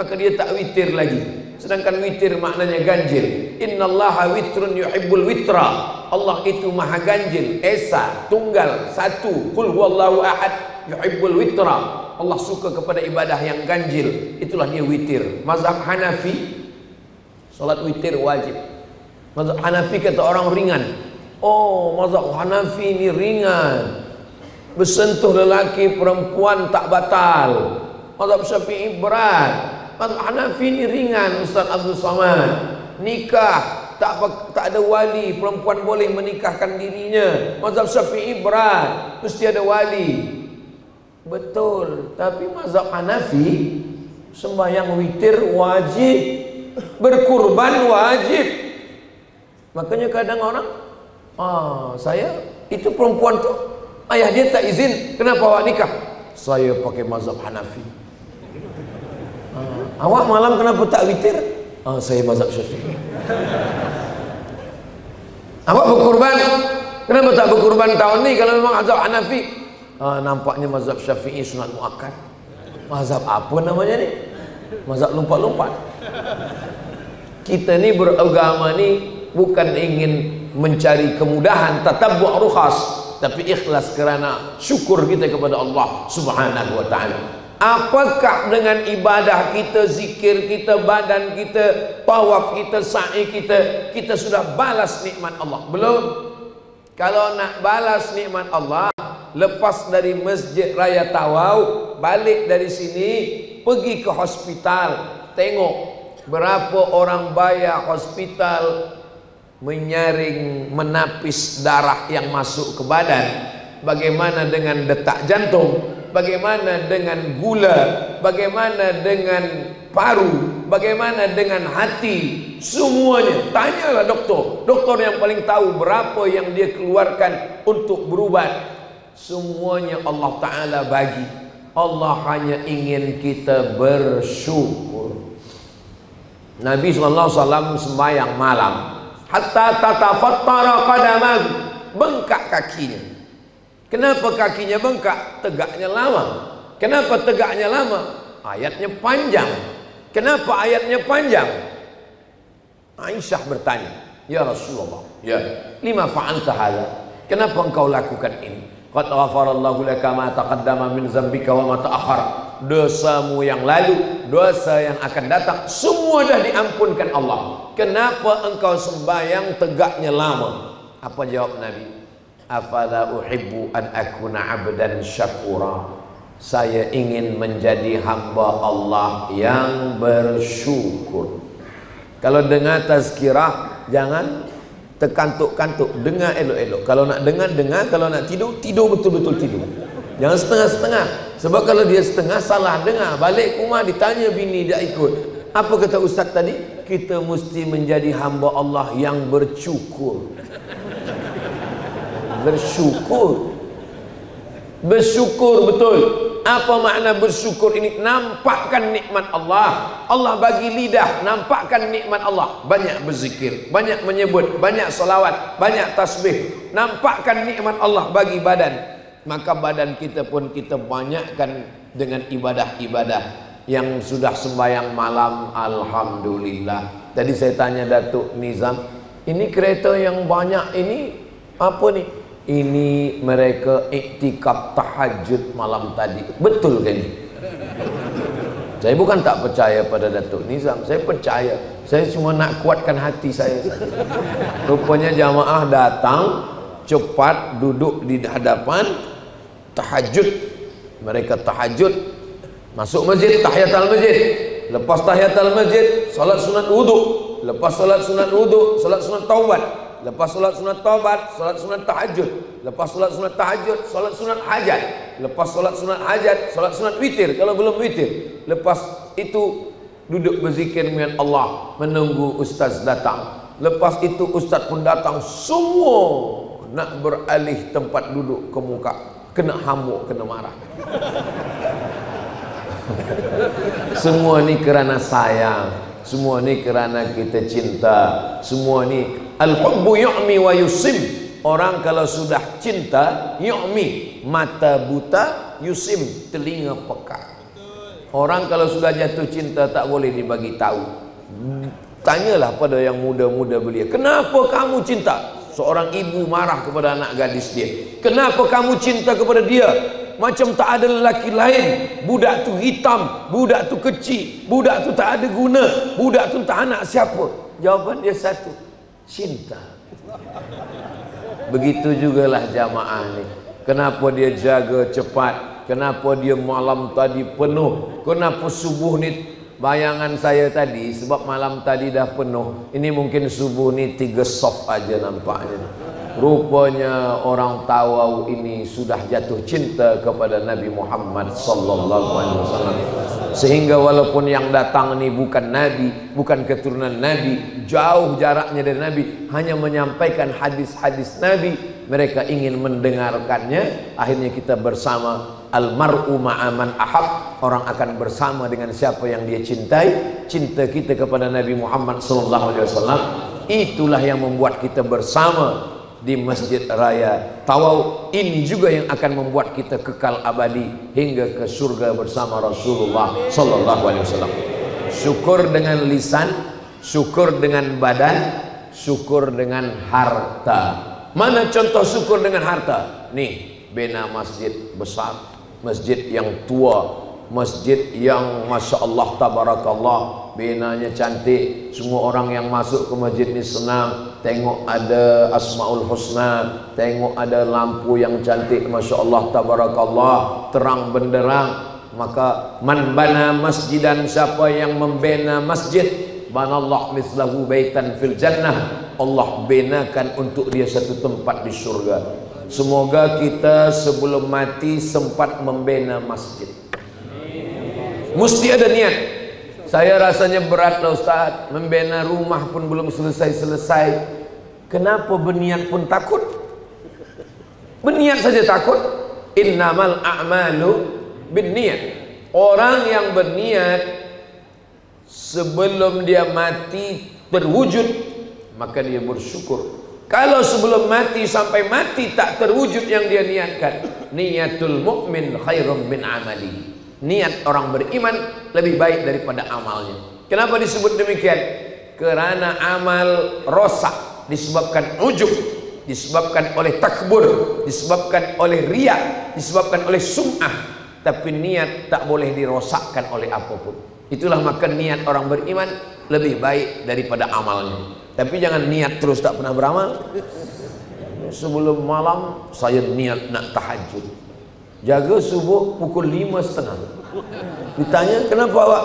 Maka dia tak witir lagi. Sedangkan witir maknanya ganjil. Innallaha witrun yuhibbul witra. Allah itu maha ganjil, esa, tunggal, satu. Qul huwallahu ahad yuhibbul witra. Allah suka kepada ibadah yang ganjil. Itulah dia witir. Mazhab Hanafi, salat witir wajib. Mazhab Hanafi kata orang ringan. Oh, mazhab Hanafi ini ringan. Bersentuh lelaki perempuan tak batal. Mazhab Syafi'i berat. Mazhab Hanafi ini ringan, Ustaz Abdul Samad. Nikah tak ada wali, perempuan boleh menikahkan dirinya. Mazhab Syafi'i berat, mesti ada wali. Betul, tapi mazhab Hanafi sembahyang witir wajib, berkurban wajib. Makanya kadang orang, saya itu perempuan tuh ayah dia tak izin, kenapa awak nikah? Saya pakai mazhab Hanafi. Awak malam kenapa tak witir? Saya mazhab Syafi'i. Awak berkurban, kenapa tak berkurban tahun ni kalau memang mazhab Hanafi? Nampaknya mazhab Syafi'i sunat muakkad. Mazhab apa namanya ni? Mazhab lompat-lompat. Kita ni beragama ni bukan ingin mencari kemudahan, tatabbu' rukhas, tapi ikhlas kerana syukur kita kepada Allah Subhanahu wa taala. Apakah dengan ibadah kita, zikir kita, badan kita, tawaf kita, sa'i kita sudah balas nikmat Allah? Belum. Kalau nak balas nikmat Allah, lepas dari Masjid Raya Tawau, balik dari sini, pergi ke hospital, tengok berapa orang bayar hospital menyaring, menapis darah yang masuk ke badan. Bagaimana dengan detak jantung, bagaimana dengan gula, bagaimana dengan paru, bagaimana dengan hati, semuanya. Tanyalah doktor. Doktor yang paling tahu berapa yang dia keluarkan untuk berubat. Semuanya Allah Ta'ala bagi. Allah hanya ingin kita bersyukur. Nabi SAW sembahyang malam, hatta tatafattara qadamahu, bengkak kakinya. Kenapa kakinya bengkak? Tegaknya lama. Kenapa tegaknya lama? Ayatnya panjang. Kenapa ayatnya panjang? Aisyah bertanya, ya Rasulullah, ya, lima fa'alta hadza? Kenapa engkau lakukan ini? Qad ghafarallahu laka ma taqaddama min dzambika wa ma ta'akhkhar. Dosamu yang lalu, dosa yang akan datang, semua dah diampunkan Allah. Kenapa engkau sembahyang tegaknya lama? Apa jawab Nabi? Afala uhibbu an akuna 'abdan syakura. Saya ingin menjadi hamba Allah yang bersyukur. Kalau dengar tazkirah, jangan terkantuk-kantuk, dengar elok-elok. Kalau nak dengar, dengar. Kalau nak tidur, tidur betul-betul tidur. Jangan setengah-setengah. Sebab kalau dia setengah, salah dengar. Balik rumah ditanya bini, dia ikut. Apa kata ustaz tadi? Kita mesti menjadi hamba Allah yang bersyukur. Bersyukur. Bersyukur betul. Apa makna bersyukur ini? Nampakkan nikmat Allah. Allah bagi lidah, nampakkan nikmat Allah. Banyak berzikir, banyak menyebut, banyak salawat, banyak tasbih. Nampakkan nikmat Allah bagi badan. Maka badan kita pun kita banyakkan dengan ibadah-ibadah. Yang sudah sembahyang malam, alhamdulillah. Tadi saya tanya Datuk Nizam, ini kereta yang banyak ini apa nih? Ini mereka iktikaf tahajud malam tadi. Betul kan ini? Saya bukan tak percaya pada Datuk Nizam, saya percaya. Saya cuma nak kuatkan hati saya. Rupanya jamaah datang cepat duduk di hadapan tahajud. Mereka tahajud, masuk masjid, tahiyatul masjid. Lepas tahiyatul masjid, salat sunat wudu. Lepas salat sunat wudu, salat sunat taubat. Lepas salat sunat taubat, salat sunat tahajud. Lepas salat sunat tahajud, salat sunat hajat. Lepas salat sunat hajat, salat sunat witir kalau belum witir. Lepas itu duduk berzikir dengan Allah, menunggu ustaz datang. Lepas itu ustaz pun datang, semua nak beralih tempat duduk ke muka, kena hamuk, kena marah. Semua ni kerana sayang, semua ni kerana kita cinta, semua ni al-hubbu yu'mi wa yusim. Orang kalau sudah cinta, yu'mi, mata buta, yusim, telinga peka. Orang kalau sudah jatuh cinta tak boleh dibagi tahu. Tanyalah pada yang muda-muda belia, kenapa kamu cinta? Seorang ibu marah kepada anak gadis dia, kenapa kamu cinta kepada dia? Macam tak ada lelaki lain. Budak tu hitam, budak tu kecil, budak tu tak ada guna, budak tu tak anak siapa. Jawapan dia satu, cinta. Begitu jugalah jamaah ni. Kenapa dia jaga cepat? Kenapa dia malam tadi penuh? Kenapa subuh ni? Bayangan saya tadi, sebab malam tadi dah penuh, ini mungkin subuh ni 3 soft aja nampaknya. Rupanya orang Tawau ini sudah jatuh cinta kepada Nabi Muhammad sallallahu alaihi wasallam. Sehingga walaupun yang datang ini bukan Nabi, bukan keturunan Nabi, jauh jaraknya dari Nabi, hanya menyampaikan hadis-hadis Nabi, mereka ingin mendengarkannya. Akhirnya kita bersama, almar'u ma'aman ahab, orang akan bersama dengan siapa yang dia cintai. Cinta kita kepada Nabi Muhammad sallallahu alaihi wasallam itulah yang membuat kita bersama di Masjid Raya Tawau. Ini juga yang akan membuat kita kekal abadi hingga ke surga bersama Rasulullah sallallahu alaihi wasallam. Syukur dengan lisan, syukur dengan badan, syukur dengan harta. Mana contoh syukur dengan harta? Nih, bina masjid besar, masjid yang tua, masjid yang masya Allah tabarakallah, binanya cantik. Semua orang yang masuk ke masjid ni senang. Tengok ada Asmaul Husna, tengok ada lampu yang cantik, masya Allah tabarakallah, terang benderang. Maka man bana masjidan, siapa yang membina masjid, banallah mislahu baitan fil jannah, Allah binakan untuk dia satu tempat di surga. Semoga kita sebelum mati sempat membina masjid. Mesti ada niat. Saya rasanya berat lah Ustaz, membina rumah pun belum selesai-selesai. Kenapa berniat pun takut? Berniat saja takut. Innamal a'malu binniyat. Orang yang berniat sebelum dia mati terwujud, maka dia bersyukur. Kalau sebelum mati sampai mati tak terwujud yang dia niatkan, niyatul mu'min khairum min amali. Niat orang beriman lebih baik daripada amalnya. Kenapa disebut demikian? Karena amal rosak disebabkan ujub, disebabkan oleh takbur, disebabkan oleh riya, disebabkan oleh sum'ah. Tapi niat tak boleh dirosakkan oleh apapun. Itulah maka niat orang beriman lebih baik daripada amalnya. Tapi jangan niat terus tak pernah beramal. Sebelum malam saya niat nak tahajud, jaga subuh pukul 5:30. Ditanya kenapa awak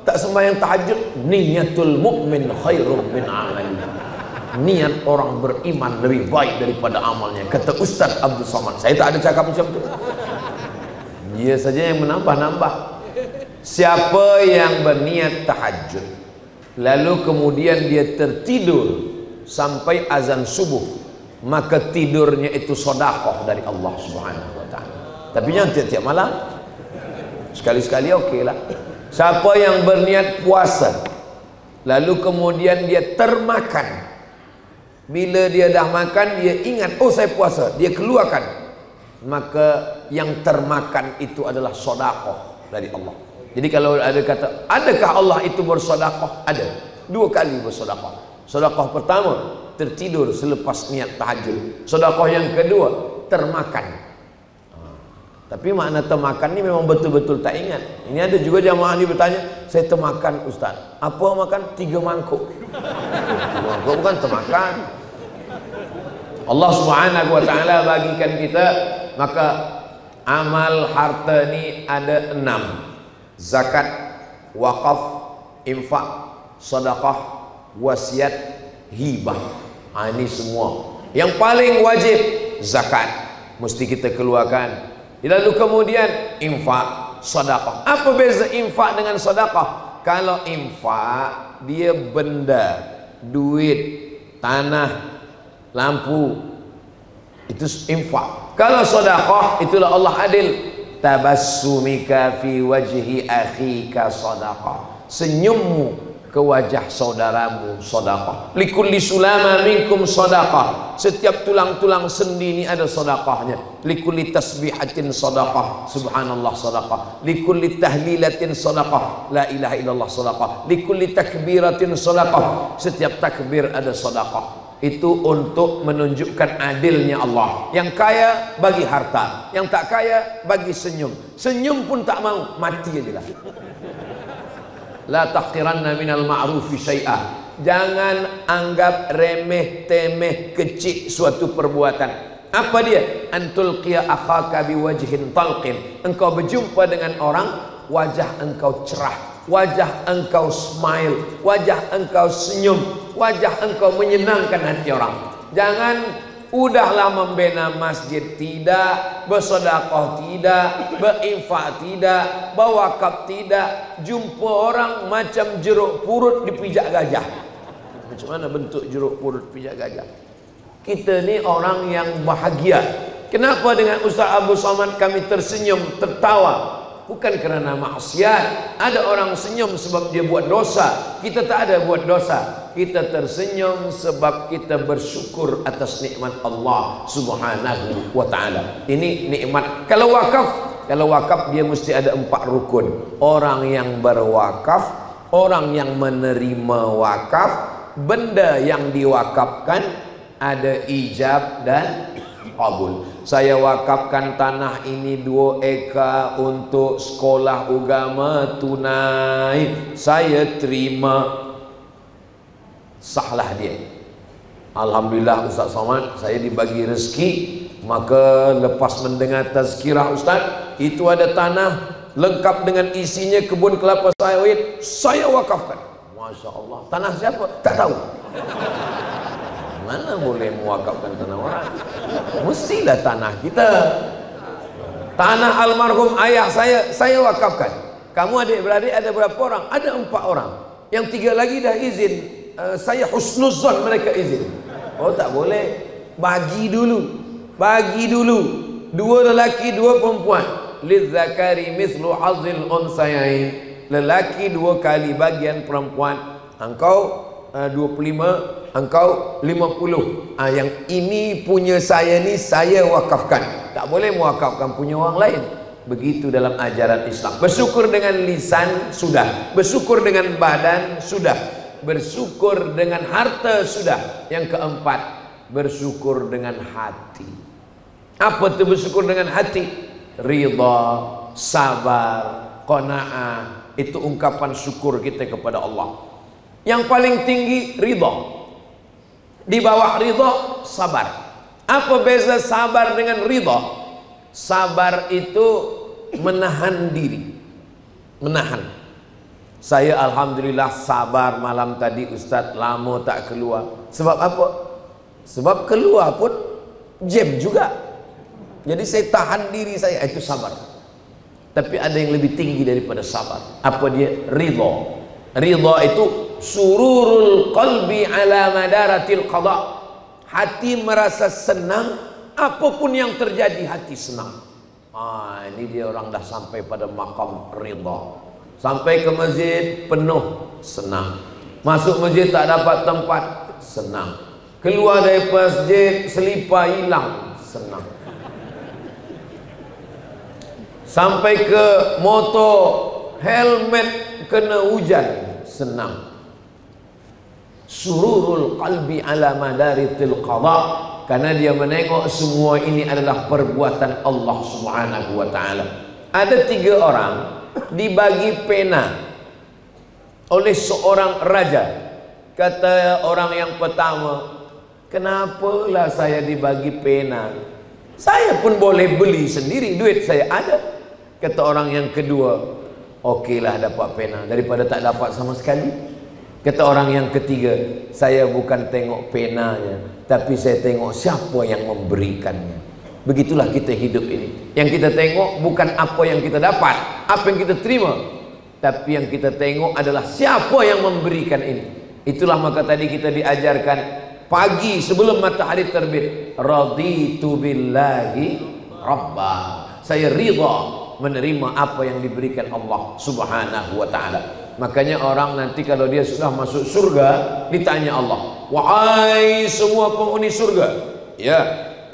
tak sembahyang tahajud? Niyatul mu'min khairum min amali. Niat orang beriman lebih baik daripada amalnya, kata Ustaz Abdul Somad. Saya tak ada cakap macam tu, dia saja yang menambah-nambah. Siapa yang berniat tahajud lalu kemudian dia tertidur sampai azan subuh, maka tidurnya itu sedekah dari Allah Subhanahu wa taala. Tapi jangan tiap-tiap malam. Sekali-sekali okey lah. Siapa yang berniat puasa lalu kemudian dia termakan, bila dia dah makan dia ingat, oh saya puasa, dia keluarkan, maka yang termakan itu adalah sedekah dari Allah. Jadi kalau ada kata, adakah Allah itu bersedekah? Ada. 2 kali bersedekah. Sedekah pertama tertidur selepas niat tahajud. Sedekah yang kedua termakan. Tapi makna termakan ni memang betul-betul tak ingat. Ini ada juga jamaah ni bertanya, saya termakan Ustaz. Apa makan? 3 mangkuk. 3 mangkuk bukan termakan. Allah Subhanahu wa taala bagikan kita, maka amal harta ni ada 6. Zakat, wakaf, infak, sedekah, wasiat, hibah. Ini semua. Yang paling wajib zakat, mesti kita keluarkan. Lalu kemudian infak, sedekah. Apa beza infak dengan sedekah? Kalau infak dia benda, duit, tanah, lampu, itu infak. Kalau sedekah itulah Allah adil. Tabassumika fi wajhi akhika sedekah. Senyummu ke wajah saudaramu sedekah. Likulli sulama minkum sedekah. Setiap tulang-tulang sendi ini ada sedekahnya. Likulli tasbihatin sedekah. Subhanallah sedekah. Likulli tahlilatin sedekah. La ilaha illallah sedekah. Likulli takbiratin sedekah. Setiap takbir ada sedekah. Itu untuk menunjukkan adilnya Allah. Yang kaya bagi harta, yang tak kaya bagi senyum. Senyum pun tak mau, mati aja lah. La tahqiranna minal ma'rufi syai'ah. Jangan anggap remeh temeh kecil suatu perbuatan. Apa dia? Antul qiya akhaka biwajhin talqin. Engkau berjumpa dengan orang, wajah engkau cerah, wajah engkau smile, wajah engkau senyum, wajah engkau menyenangkan hati orang. Jangan udahlah membina masjid tidak, bersedekah tidak, berinfak tidak, berwakaf tidak, jumpa orang macam jeruk purut dipijak gajah. Macam mana bentuk jeruk purut pijak gajah? Kita ni orang yang bahagia. Kenapa dengan Ustaz Abu Somad kami tersenyum, tertawa? Bukan kerana maksiat. Ada orang senyum sebab dia buat dosa. Kita tak ada buat dosa. Kita tersenyum sebab kita bersyukur atas nikmat Allah Subhanahu wa ta'ala. Ini nikmat. Kalau wakaf dia mesti ada 4 rukun. Orang yang berwakaf, orang yang menerima wakaf, benda yang diwakafkan, ada ijab dan qabul. Saya wakafkan tanah ini 2 ekar untuk sekolah agama tunai. Saya terima. Sahlah dia. Alhamdulillah Ustaz Somad, saya dibagi rezeki. Maka lepas mendengar tazkirah Ustaz, itu ada tanah lengkap dengan isinya kebun kelapa sawit, saya wakafkan. Masya Allah. Tanah siapa? Tak tahu. Mana boleh mewakafkan tanah orang? Mestilah tanah kita. Tanah almarhum ayah saya wakafkan. Kamu adik-beradik ada berapa orang? Ada 4 orang. Yang 3 lagi dah izin. Saya husnuzon mereka izin. Oh tak boleh. Bagi dulu. Bagi dulu. 2 lelaki 2 perempuan. Lizzakari mithlu hazil unsayain. Lelaki 2 kali bagian perempuan. Engkau 25, engkau 50. Yang ini punya saya ni saya wakafkan. Tak boleh mewakafkan punya orang lain. Begitu dalam ajaran Islam. Bersyukur dengan lisan sudah, bersyukur dengan badan sudah, bersyukur dengan harta sudah. Yang keempat, bersyukur dengan hati. Apa itu bersyukur dengan hati? Ridha, sabar, qanaah. Itu ungkapan syukur kita kepada Allah. Yang paling tinggi ridha. Di bawah ridha sabar. Apa beza sabar dengan ridha? Sabar itu menahan diri. Menahan. Saya alhamdulillah sabar malam tadi Ustaz, lama tak keluar. Sebab apa? Sebab keluar pun jam juga. Jadi saya tahan diri saya, itu sabar. Tapi ada yang lebih tinggi daripada sabar. Apa dia? Ridha. Ridha itu sururul qalbi ala madaratil qada. Hati merasa senang, apapun yang terjadi hati senang. Ini dia orang dah sampai pada maqam ridha. Sampai ke masjid penuh, senang. Masuk masjid tak dapat tempat, senang. Keluar dari masjid selipar hilang, senang. Sampai ke motor helmet kena hujan, senang. Sururul qalbi ala madaritil qada, karena dia menengok semua ini adalah perbuatan Allah Subhanahu wa ta'ala. Ada 3 orang dibagi pena oleh seorang raja. Kata orang yang pertama, kenapalah saya dibagi pena? Saya pun boleh beli sendiri, duit saya ada. Kata orang yang kedua, okeylah dapat pena daripada tak dapat sama sekali. Kata orang yang ketiga, saya bukan tengok penanya, tapi saya tengok siapa yang memberikannya. Begitulah kita hidup ini. Yang kita tengok bukan apa yang kita dapat, apa yang kita terima, tapi yang kita tengok adalah siapa yang memberikan ini. Itulah maka tadi kita diajarkan pagi sebelum matahari terbit, raditu billahi rabba, saya ridha menerima apa yang diberikan Allah Subhanahu wa ta'ala. Makanya orang nanti kalau dia sudah masuk surga, ditanya Allah, wahai semua penghuni surga, ya,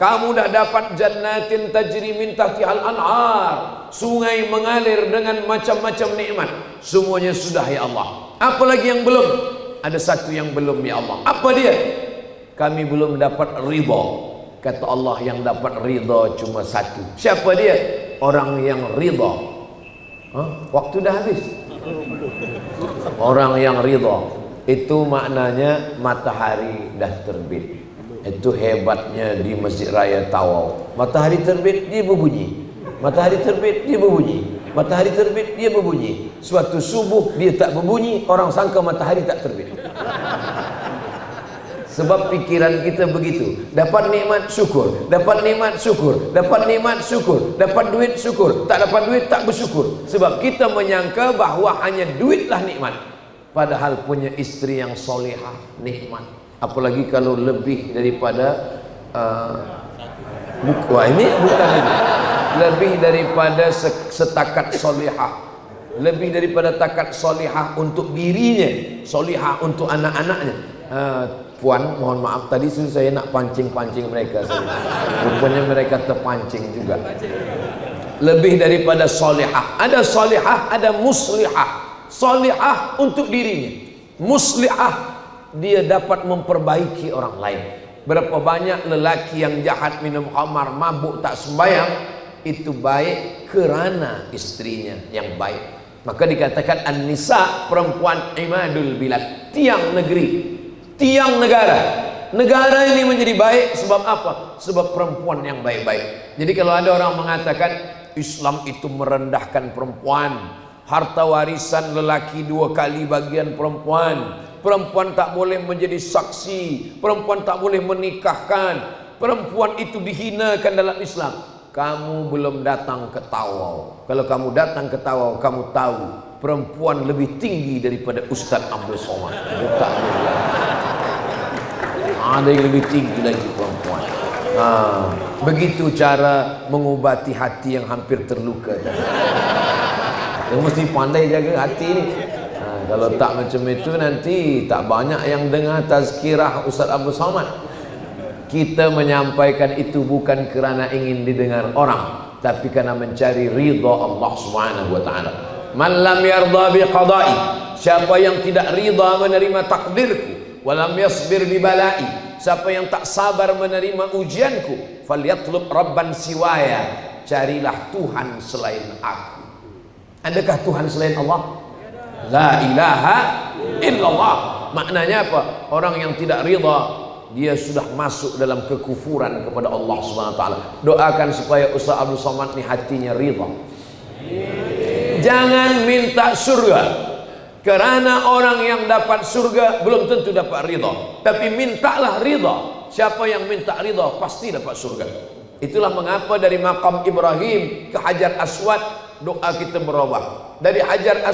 kamu dah dapat jannatin tajri min tahtihal anhar, sungai mengalir dengan macam-macam nikmat. Semuanya sudah ya Allah. Apa lagi yang belum? Ada satu yang belum ya Allah. Apa dia? Kami belum dapat ridha. Kata Allah, yang dapat ridha cuma satu. Siapa dia? Orang yang ridha. Waktu dah habis. Orang yang ridha itu maknanya matahari dah terbit. Itu hebatnya di Masjid Raya Tawau. Matahari terbit dia berbunyi, matahari terbit dia berbunyi, matahari terbit dia berbunyi. Suatu subuh dia tak berbunyi, orang sangka matahari tak terbit. Sebab pikiran kita begitu. Dapat nikmat syukur, dapat nikmat syukur, dapat nikmat syukur, dapat duit syukur, tak dapat duit tak bersyukur. Sebab kita menyangka bahawa hanya duitlah nikmat, padahal punya isteri yang solehah nikmat. Apalagi kalau lebih daripada ini bukan lebih daripada setakat solehah, lebih daripada takat solehah untuk dirinya, solehah untuk anak-anaknya. Puan, mohon maaf tadi saya nak pancing-pancing mereka. Rupanya mereka terpancing juga. Lebih daripada solehah. Ada solehah, ada muslihah. Solehah untuk dirinya, muslihah dia dapat memperbaiki orang lain. Berapa banyak lelaki yang jahat, minum khamar, mabuk, tak sembahyang, itu baik kerana istrinya yang baik. Maka dikatakan an-nisa, perempuan imadul bilad, tiang negeri, tiang negara. Negara ini menjadi baik sebab apa? Sebab perempuan yang baik-baik. Jadi kalau ada orang mengatakan Islam itu merendahkan perempuan, harta warisan lelaki 2 kali bagian perempuan, perempuan tak boleh menjadi saksi, perempuan tak boleh menikahkan, perempuan itu dihinakan dalam Islam, kamu belum datang ke Tawau. Kalau kamu datang ke Tawau, kamu tahu perempuan lebih tinggi daripada Ustaz Abdul Somad. Ada yang lebih tinggi lagi perempuan. Begitu cara mengobati hati yang hampir terluka. Yang mesti pandai jaga hati ini. Kalau tak macam itu nanti tak banyak yang dengar tazkirah Ustaz Abdul Somad. Kita menyampaikan itu bukan kerana ingin didengar orang, tapi kerana mencari ridha Allah Subhanahu wa ta'ala. Man lam yarda bi qada'i, siapa yang tidak ridha menerima takdirku, walam yasbir bi bala'i, siapa yang tak sabar menerima ujianku, falyatlub rabban siwaya, carilah Tuhan selain aku. Adakah Tuhan selain Allah? La ilaha illallah. Maknanya apa? Orang yang tidak ridha, dia sudah masuk dalam kekufuran kepada Allah Subhanahu wa ta'ala. Doakan supaya Ustaz Abdul Somad ni hatinya ridha. Jangan minta surga, kerana orang yang dapat surga belum tentu dapat ridha. Tapi mintalah ridha. Siapa yang minta ridha pasti dapat surga. Itulah mengapa dari maqam Ibrahim ke Hajar Aswad doa kita berubah. Dari Hajar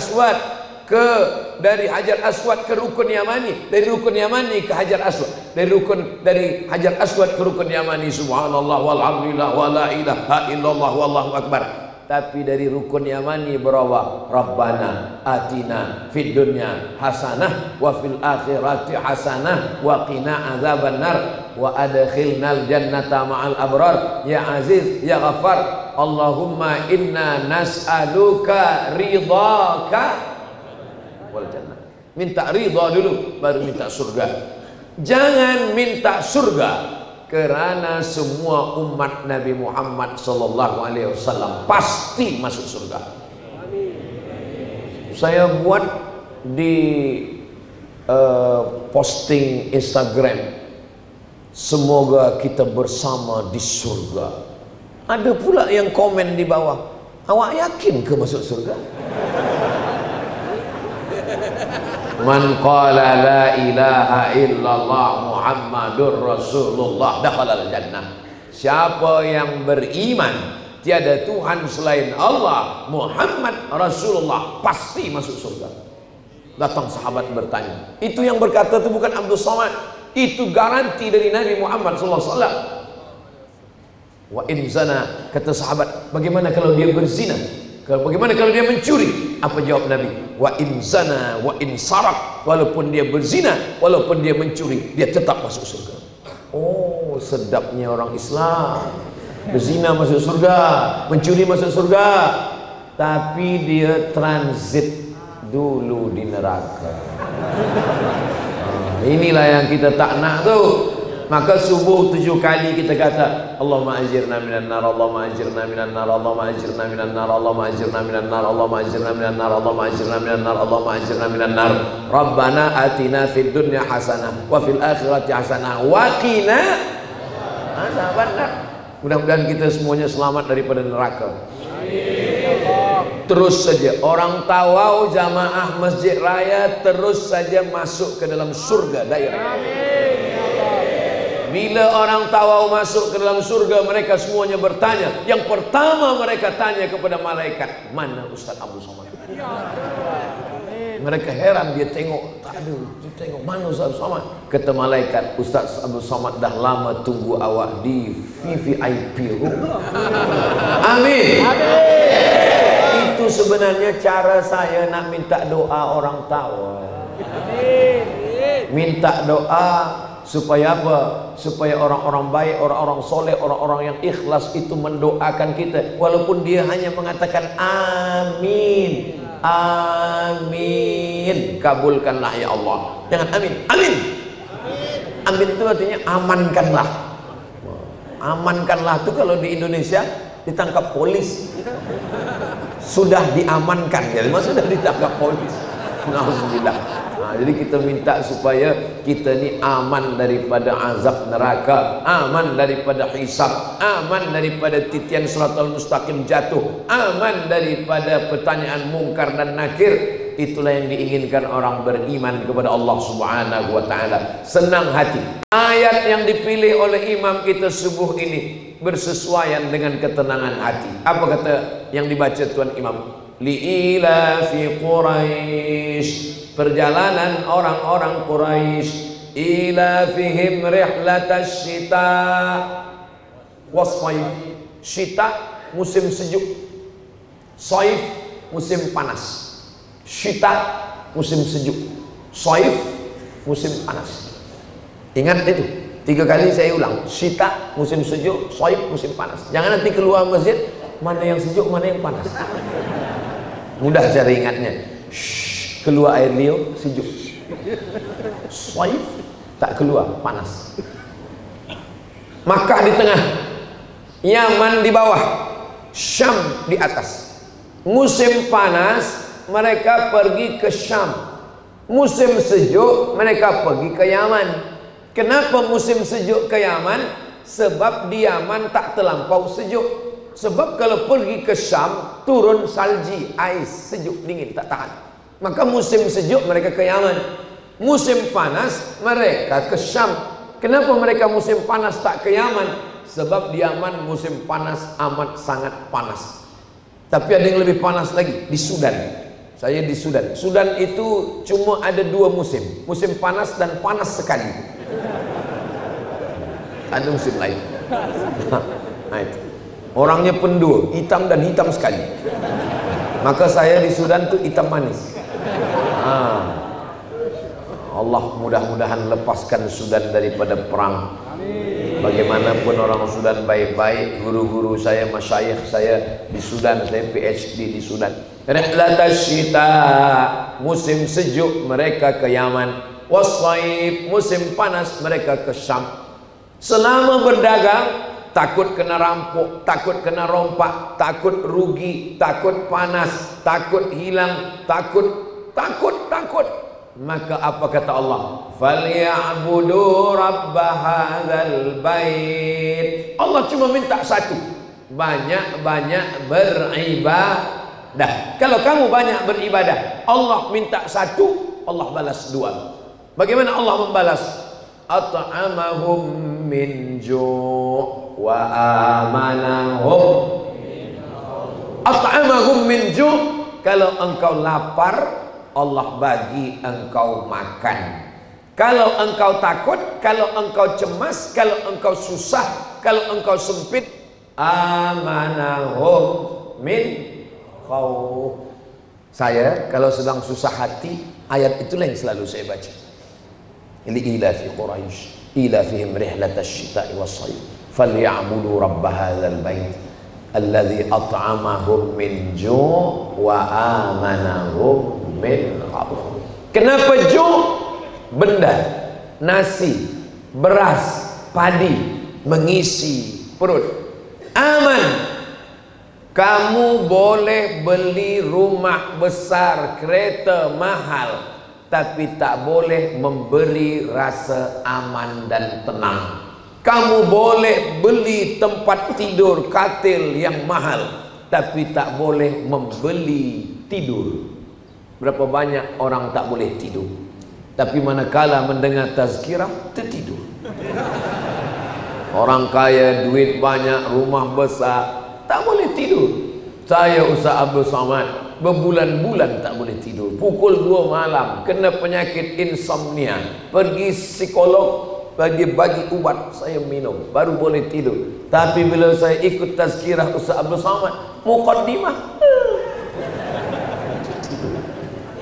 Aswad ke Rukun Yamani, dari Rukun Yamani ke Hajar Aswad. dari rukun, dari Hajar Aswad ke rukun Yamani, subhanallah walhamdulillah wala ilaha illallah wallahu akbar. Tapi dari rukun Yamani berawal Rabbana atina fid dunya hasanah wa fil akhirati hasanah wa qina adzabannar wa adkhilnal jannata ma'al abrar ya aziz ya ghafar Allahumma inna nas'aluka ridhaka wal jannah. Minta ridha dulu baru minta surga. Jangan minta surga karena semua umat Nabi Muhammad sallallahu alaihi wasallam pasti masuk surga. Saya buat di posting Instagram, semoga kita bersama di surga. Ada pula yang komen di bawah, awak yakin ke masuk surga? Man qala la ilaha illallah Muhammadur Rasulullah dakhalal jannah. Siapa yang beriman tiada Tuhan selain Allah, Muhammad Rasulullah, pasti masuk surga. Datang sahabat bertanya, itu yang berkata itu bukan Abdul Somad, itu garansi dari Nabi Muhammad SAW. Wa in zana, kata sahabat, bagaimana kalau dia berzina? Bagaimana kalau dia mencuri? Apa jawab Nabi? Wa in zana wa in sarak, walaupun dia berzina, walaupun dia mencuri, dia tetap masuk surga. Oh, sedapnya orang Islam. Berzina masuk surga, mencuri masuk surga, tapi dia transit dulu di neraka. Inilah yang kita tak nak tu. Maka subuh 7 kali kita kata Allahumma ajirna minan nar, Allahumma ajirna minan nar, Allahumma ajirna minan nar, Allahumma ajirna minan nar, Allahumma ajirna minan nar, Allahumma ajirna minan nar, Allahumma ajirna minan nar. Rabbana atina fid dunya hasanah wa fil akhirati hasanah wa qina azabannar. Mudah-mudahan kita semuanya selamat daripada neraka. Terus saja orang Tawau jamaah Masjid Raya terus saja masuk ke dalam surga direct. Bila orang Tawau masuk ke dalam surga, mereka semuanya bertanya. Yang pertama mereka tanya kepada malaikat, mana Ustaz Abdul Somad? Mereka heran, dia tengok, tak ada, dia tengok, mana Ustaz Abdul Somad? Kata malaikat, Ustaz Abdul Somad dah lama tunggu awak di VVIP room. Amin. Itu sebenarnya cara saya nak minta doa orang Tawau. Minta doa supaya apa? Supaya orang-orang baik, orang-orang soleh, orang-orang yang ikhlas itu mendoakan kita, walaupun dia hanya mengatakan amin, amin, kabulkanlah ya Allah. Jangan amin, amin. Amin itu artinya amankanlah. Amankanlah itu kalau di Indonesia ditangkap polis sudah diamankan, jadi sudah ditangkap polis. Alhamdulillah. Nah, jadi kita minta supaya kita ni aman daripada azab neraka, aman daripada hisab, aman daripada titian siratal mustaqim jatuh, aman daripada pertanyaan mungkar dan nakir. Itulah yang diinginkan orang beriman kepada Allah Subhanahu wa taala. Senang hati. Ayat yang dipilih oleh imam kita subuh ini bersesuaian dengan ketenangan hati. Apa kata yang dibaca tuan imam? Li'ila fi Quraisy, perjalanan orang-orang Quraisy, ila fihim rihlatas syita wasfaif. Syita musim sejuk, saif musim panas. Syita musim sejuk, saif musim panas. Ingat itu 3 kali saya ulang. Syita musim sejuk, saif musim panas. Jangan nanti keluar masjid mana yang sejuk mana yang panas. Mudah cara ingatnya. Shhh, keluar air liur sejuk, saif tak keluar panas. Makkah di tengah, Yaman di bawah, Syam di atas. Musim panas mereka pergi ke Syam, musim sejuk mereka pergi ke Yaman. Kenapa musim sejuk ke Yaman? Sebab di Yaman tak terlampau sejuk. Sebab kalau pergi ke Syam turun salji, ais, sejuk, dingin, tak tahan. Maka musim sejuk mereka ke Yaman, musim panas mereka ke Syam. Kenapa mereka musim panas tak ke Yaman? Sebab di Yaman musim panas amat sangat panas. Tapi ada yang lebih panas lagi di Sudan. Saya di Sudan. Sudan itu cuma ada 2 musim, musim panas dan panas sekali. ada musim lain. Nah, itu. Orangnya pendua, hitam dan hitam sekali. Maka saya di Sudan tuh hitam manis. Allah mudah-mudahan lepaskan Sudan daripada perang. Bagaimanapun orang Sudan baik-baik, guru-guru saya, masyayikh saya di Sudan, saya PhD di Sudan. Rihlatas syita, musim sejuk mereka ke Yaman. Wassaib, musim panas mereka ke Syam. Selama berdagang, takut kena rampok, takut kena rompak, takut rugi, takut panas, takut hilang, takut. Maka apa kata Allah? Falyabudu rabb hadzal bait. Allah cuma minta satu, banyak-banyak beribadah. Kalau kamu banyak beribadah, Allah minta satu, Allah balas dua. Bagaimana Allah membalas? At'amahum min ju' wa amanahum. At'amahum min ju', kalau engkau lapar, Allah bagi engkau makan. Kalau engkau takut, kalau engkau cemas, kalau engkau susah, kalau engkau sempit, amanahum min khauf. Saya kalau sedang susah hati, ayat itulah yang selalu saya baca. Ila fi Quraisy, ila fihim rihlatas syita'i was-sayf, falyabudu rabb hadzal bait alladzi at'amahum min ju' wa amanahum min khauf. Kenapa ju'? Benda, nasi, beras, padi, mengisi perut. Aman, kamu boleh beli rumah besar, kereta mahal, tapi tak boleh memberi rasa aman dan tenang. Kamu boleh beli tempat tidur, katil yang mahal, tapi tak boleh membeli tidur. Berapa banyak orang tak boleh tidur, tapi manakala mendengar tazkirah tertidur. Orang kaya, duit banyak, rumah besar, tak boleh tidur. Saya Ustaz Abdul Somad berbulan-bulan tak boleh tidur. Pukul 2 malam kena penyakit insomnia, pergi psikolog, bagi ubat, saya minum baru boleh tidur. Tapi bila saya ikut tazkirah Ustaz Abdul Somad, muqaddimah,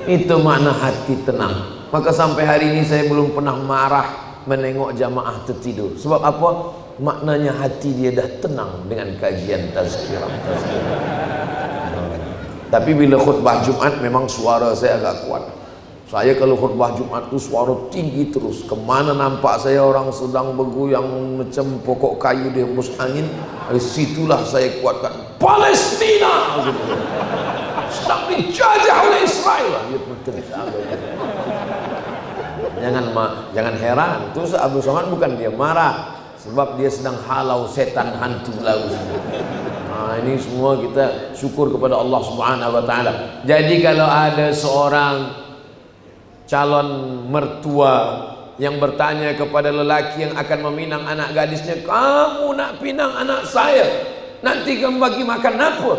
itu makna hati tenang. Maka sampai hari ini saya belum pernah marah menengok jamaah tertidur. Sebab apa? Maknanya hati dia dah tenang dengan kajian tazkirah. Tapi bila khutbah Jumat memang suara saya agak kuat. Saya kalau khutbah Jumat tu suara tinggi terus. Kemana nampak saya orang sedang bergoyang macam pokok kayu dihembus angin, situlah saya kuatkan. Palestina sedang dijajah oleh Israel. Jangan heran, tu Abdul Somad bukan dia marah, sebab dia sedang halau setan hantu laut. Nah, ini semua kita syukur kepada Allah Subhanahu wa taala. Jadi kalau ada seorang calon mertua yang bertanya kepada lelaki yang akan meminang anak gadisnya, kamu nak pinang anak saya, nanti kamu bagi makan apa?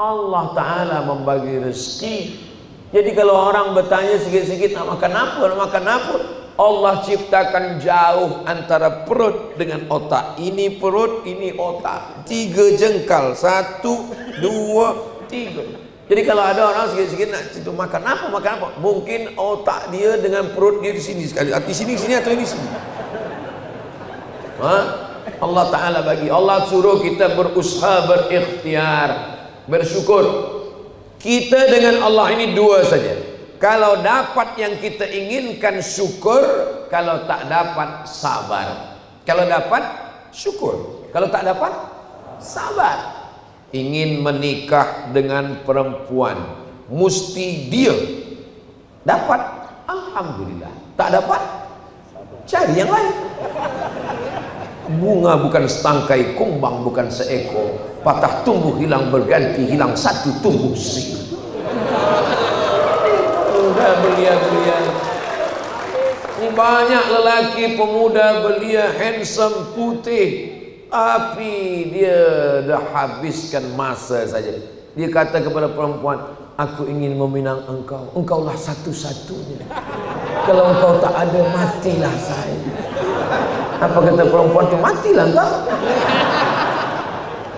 Allah Ta'ala membagi rezeki. Jadi kalau orang bertanya sikit-sikit nak makan apa, nak makan apa, Allah ciptakan jauh antara perut dengan otak. Ini perut, ini otak, 3 jengkal, 1, 2, 3. Jadi kalau ada orang sikit-sikit nak situ makan apa, mungkin otak dia dengan perut dia di sini sekali, di sini atau ini sini. Allah Ta'ala bagi. Allah suruh kita berusaha, berikhtiar, bersyukur. Kita dengan Allah ini dua saja. Kalau dapat yang kita inginkan, syukur. Kalau tak dapat, sabar. Kalau dapat, syukur. Kalau tak dapat, sabar. Ingin menikah dengan perempuan, mesti dia dapat, alhamdulillah. Tak dapat, cari yang lain. Bunga bukan setangkai, kumbang bukan seekor, patah tumbuh hilang berganti, hilang satu tumbuh seribu. Udah belia-belia. Ini banyak lelaki pemuda belia, handsome, putih, tapi dia dah habiskan masa saja. Dia kata kepada perempuan, aku ingin meminang engkau, engkaulah satu-satunya. Kalau engkau tak ada, matilah saya. Apa kata perempuan tu? Matilah kau.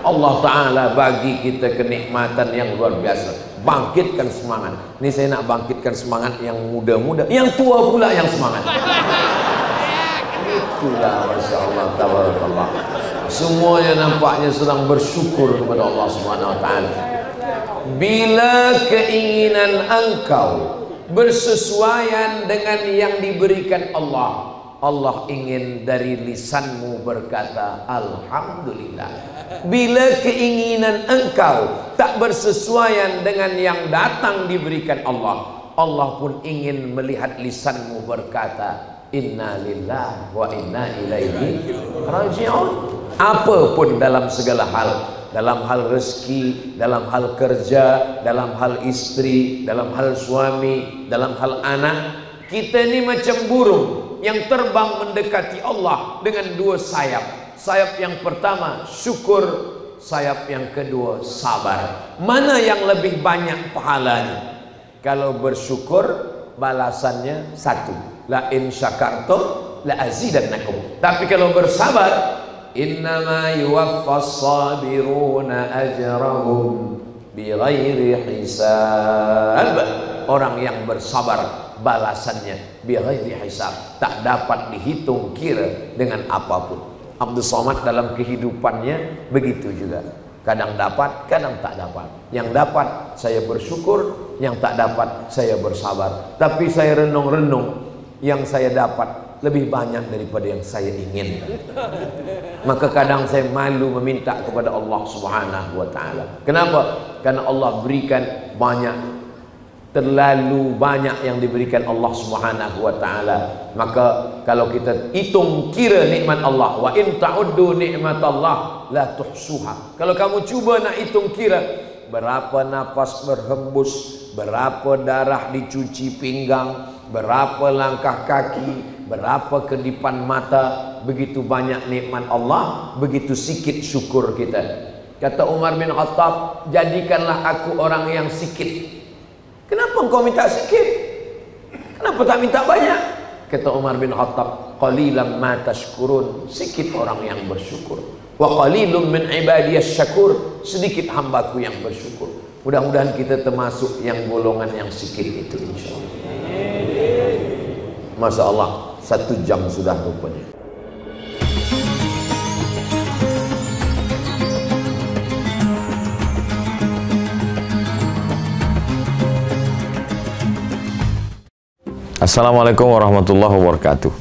Allah Ta'ala bagi kita kenikmatan yang luar biasa. Bangkitkan semangat. Ini saya nak bangkitkan semangat yang muda-muda, yang tua pula yang semangat. Itulah, Masya Allah, tabarakallah. Semuanya nampaknya sedang bersyukur kepada Allah Subhanahu Wa Ta'ala. Bila keinginan engkau bersesuaian dengan yang diberikan Allah, Allah ingin dari lisanmu berkata Alhamdulillah. Bila keinginan engkau tak bersesuaian dengan yang datang diberikan Allah, Allah pun ingin melihat lisanmu berkata Inna lillahi wa inna ilaihi raji'un. Apapun dalam segala hal, dalam hal rezeki, dalam hal kerja, dalam hal istri, dalam hal suami, dalam hal anak, kita ini macam burung yang terbang mendekati Allah dengan dua sayap. Sayap yang pertama syukur, sayap yang kedua sabar. Mana yang lebih banyak pahalanya? Kalau bersyukur balasannya satu, la in syakartum la azidannakum. Tapi kalau bersabar, innama yuwaffas sabiruna ajrahum bighairi hisab. Orang yang bersabar balasannya bighairi hisab, tak dapat dihitung kira dengan apapun. Abdul Somad dalam kehidupannya begitu juga. Kadang dapat, kadang tak dapat. Yang dapat saya bersyukur, yang tak dapat saya bersabar. Tapi saya renung-renung, yang saya dapat lebih banyak daripada yang saya inginkan. Maka kadang saya malu meminta kepada Allah Subhanahu Wa Ta'ala. Kenapa? Karena Allah berikan banyak, terlalu banyak yang diberikan Allah Subhanahu Wa Ta'ala. Maka kalau kita hitung kira nikmat Allah, wa in ta'uddu nikmatallah la tuhsuha. Kalau kamu cuba nak hitung kira berapa nafas berhembus, berapa darah dicuci pinggang, berapa langkah kaki, berapa kedipan mata, begitu banyak nikmat Allah, begitu sikit syukur kita. Kata Umar bin Khattab, jadikanlah aku orang yang sikit. Kenapa engkau minta sikit? Kenapa tak minta banyak? Kata Umar bin Khattab, qalilan ma tashkurun, sikit orang yang bersyukur. Wa qalilun min ibadiyas syakur, sedikit hambaku yang bersyukur. Mudah-mudahan kita termasuk yang golongan yang sikit itu, insyaallah. Masya Allah, 1 jam sudah rupanya. Assalamualaikum warahmatullahi wabarakatuh.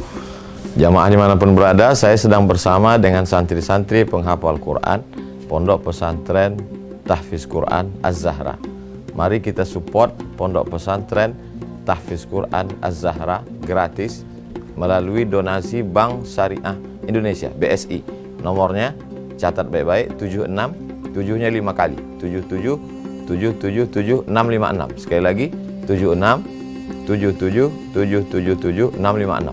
Jamaah dimanapun berada, saya sedang bersama dengan santri-santri penghafal Quran Pondok Pesantren Tahfiz Quran Az-Zahra. Mari kita support Pondok Pesantren Tahfiz Quran Az-Zahra gratis melalui donasi Bank Syariah Indonesia (BSI). Nomornya catat baik-baik, 76 7-nya 5 kali, 77 777 656. Sekali lagi 76 77 656.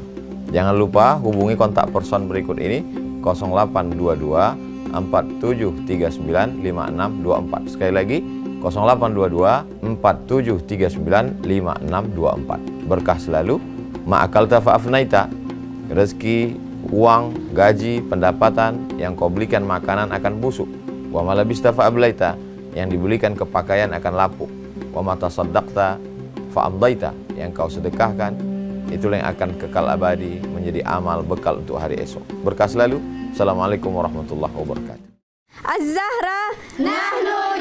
Jangan lupa hubungi kontak person berikut ini 0822 4739 5624. Sekali lagi 0822 4739 5624. Berkah selalu, ma'akalta fa'afnaita. Rezeki, uang, gaji, pendapatan yang kau belikan makanan akan busuk. Wa malabista fa'ablaita, yang dibelikan kepakaian akan lapuk. Wa mata saddaqta fa'amdaita, yang kau sedekahkan itulah yang akan kekal abadi menjadi amal bekal untuk hari esok. Berkah selalu. Assalamualaikum warahmatullahi wabarakatuh. Az-Zahra nahnu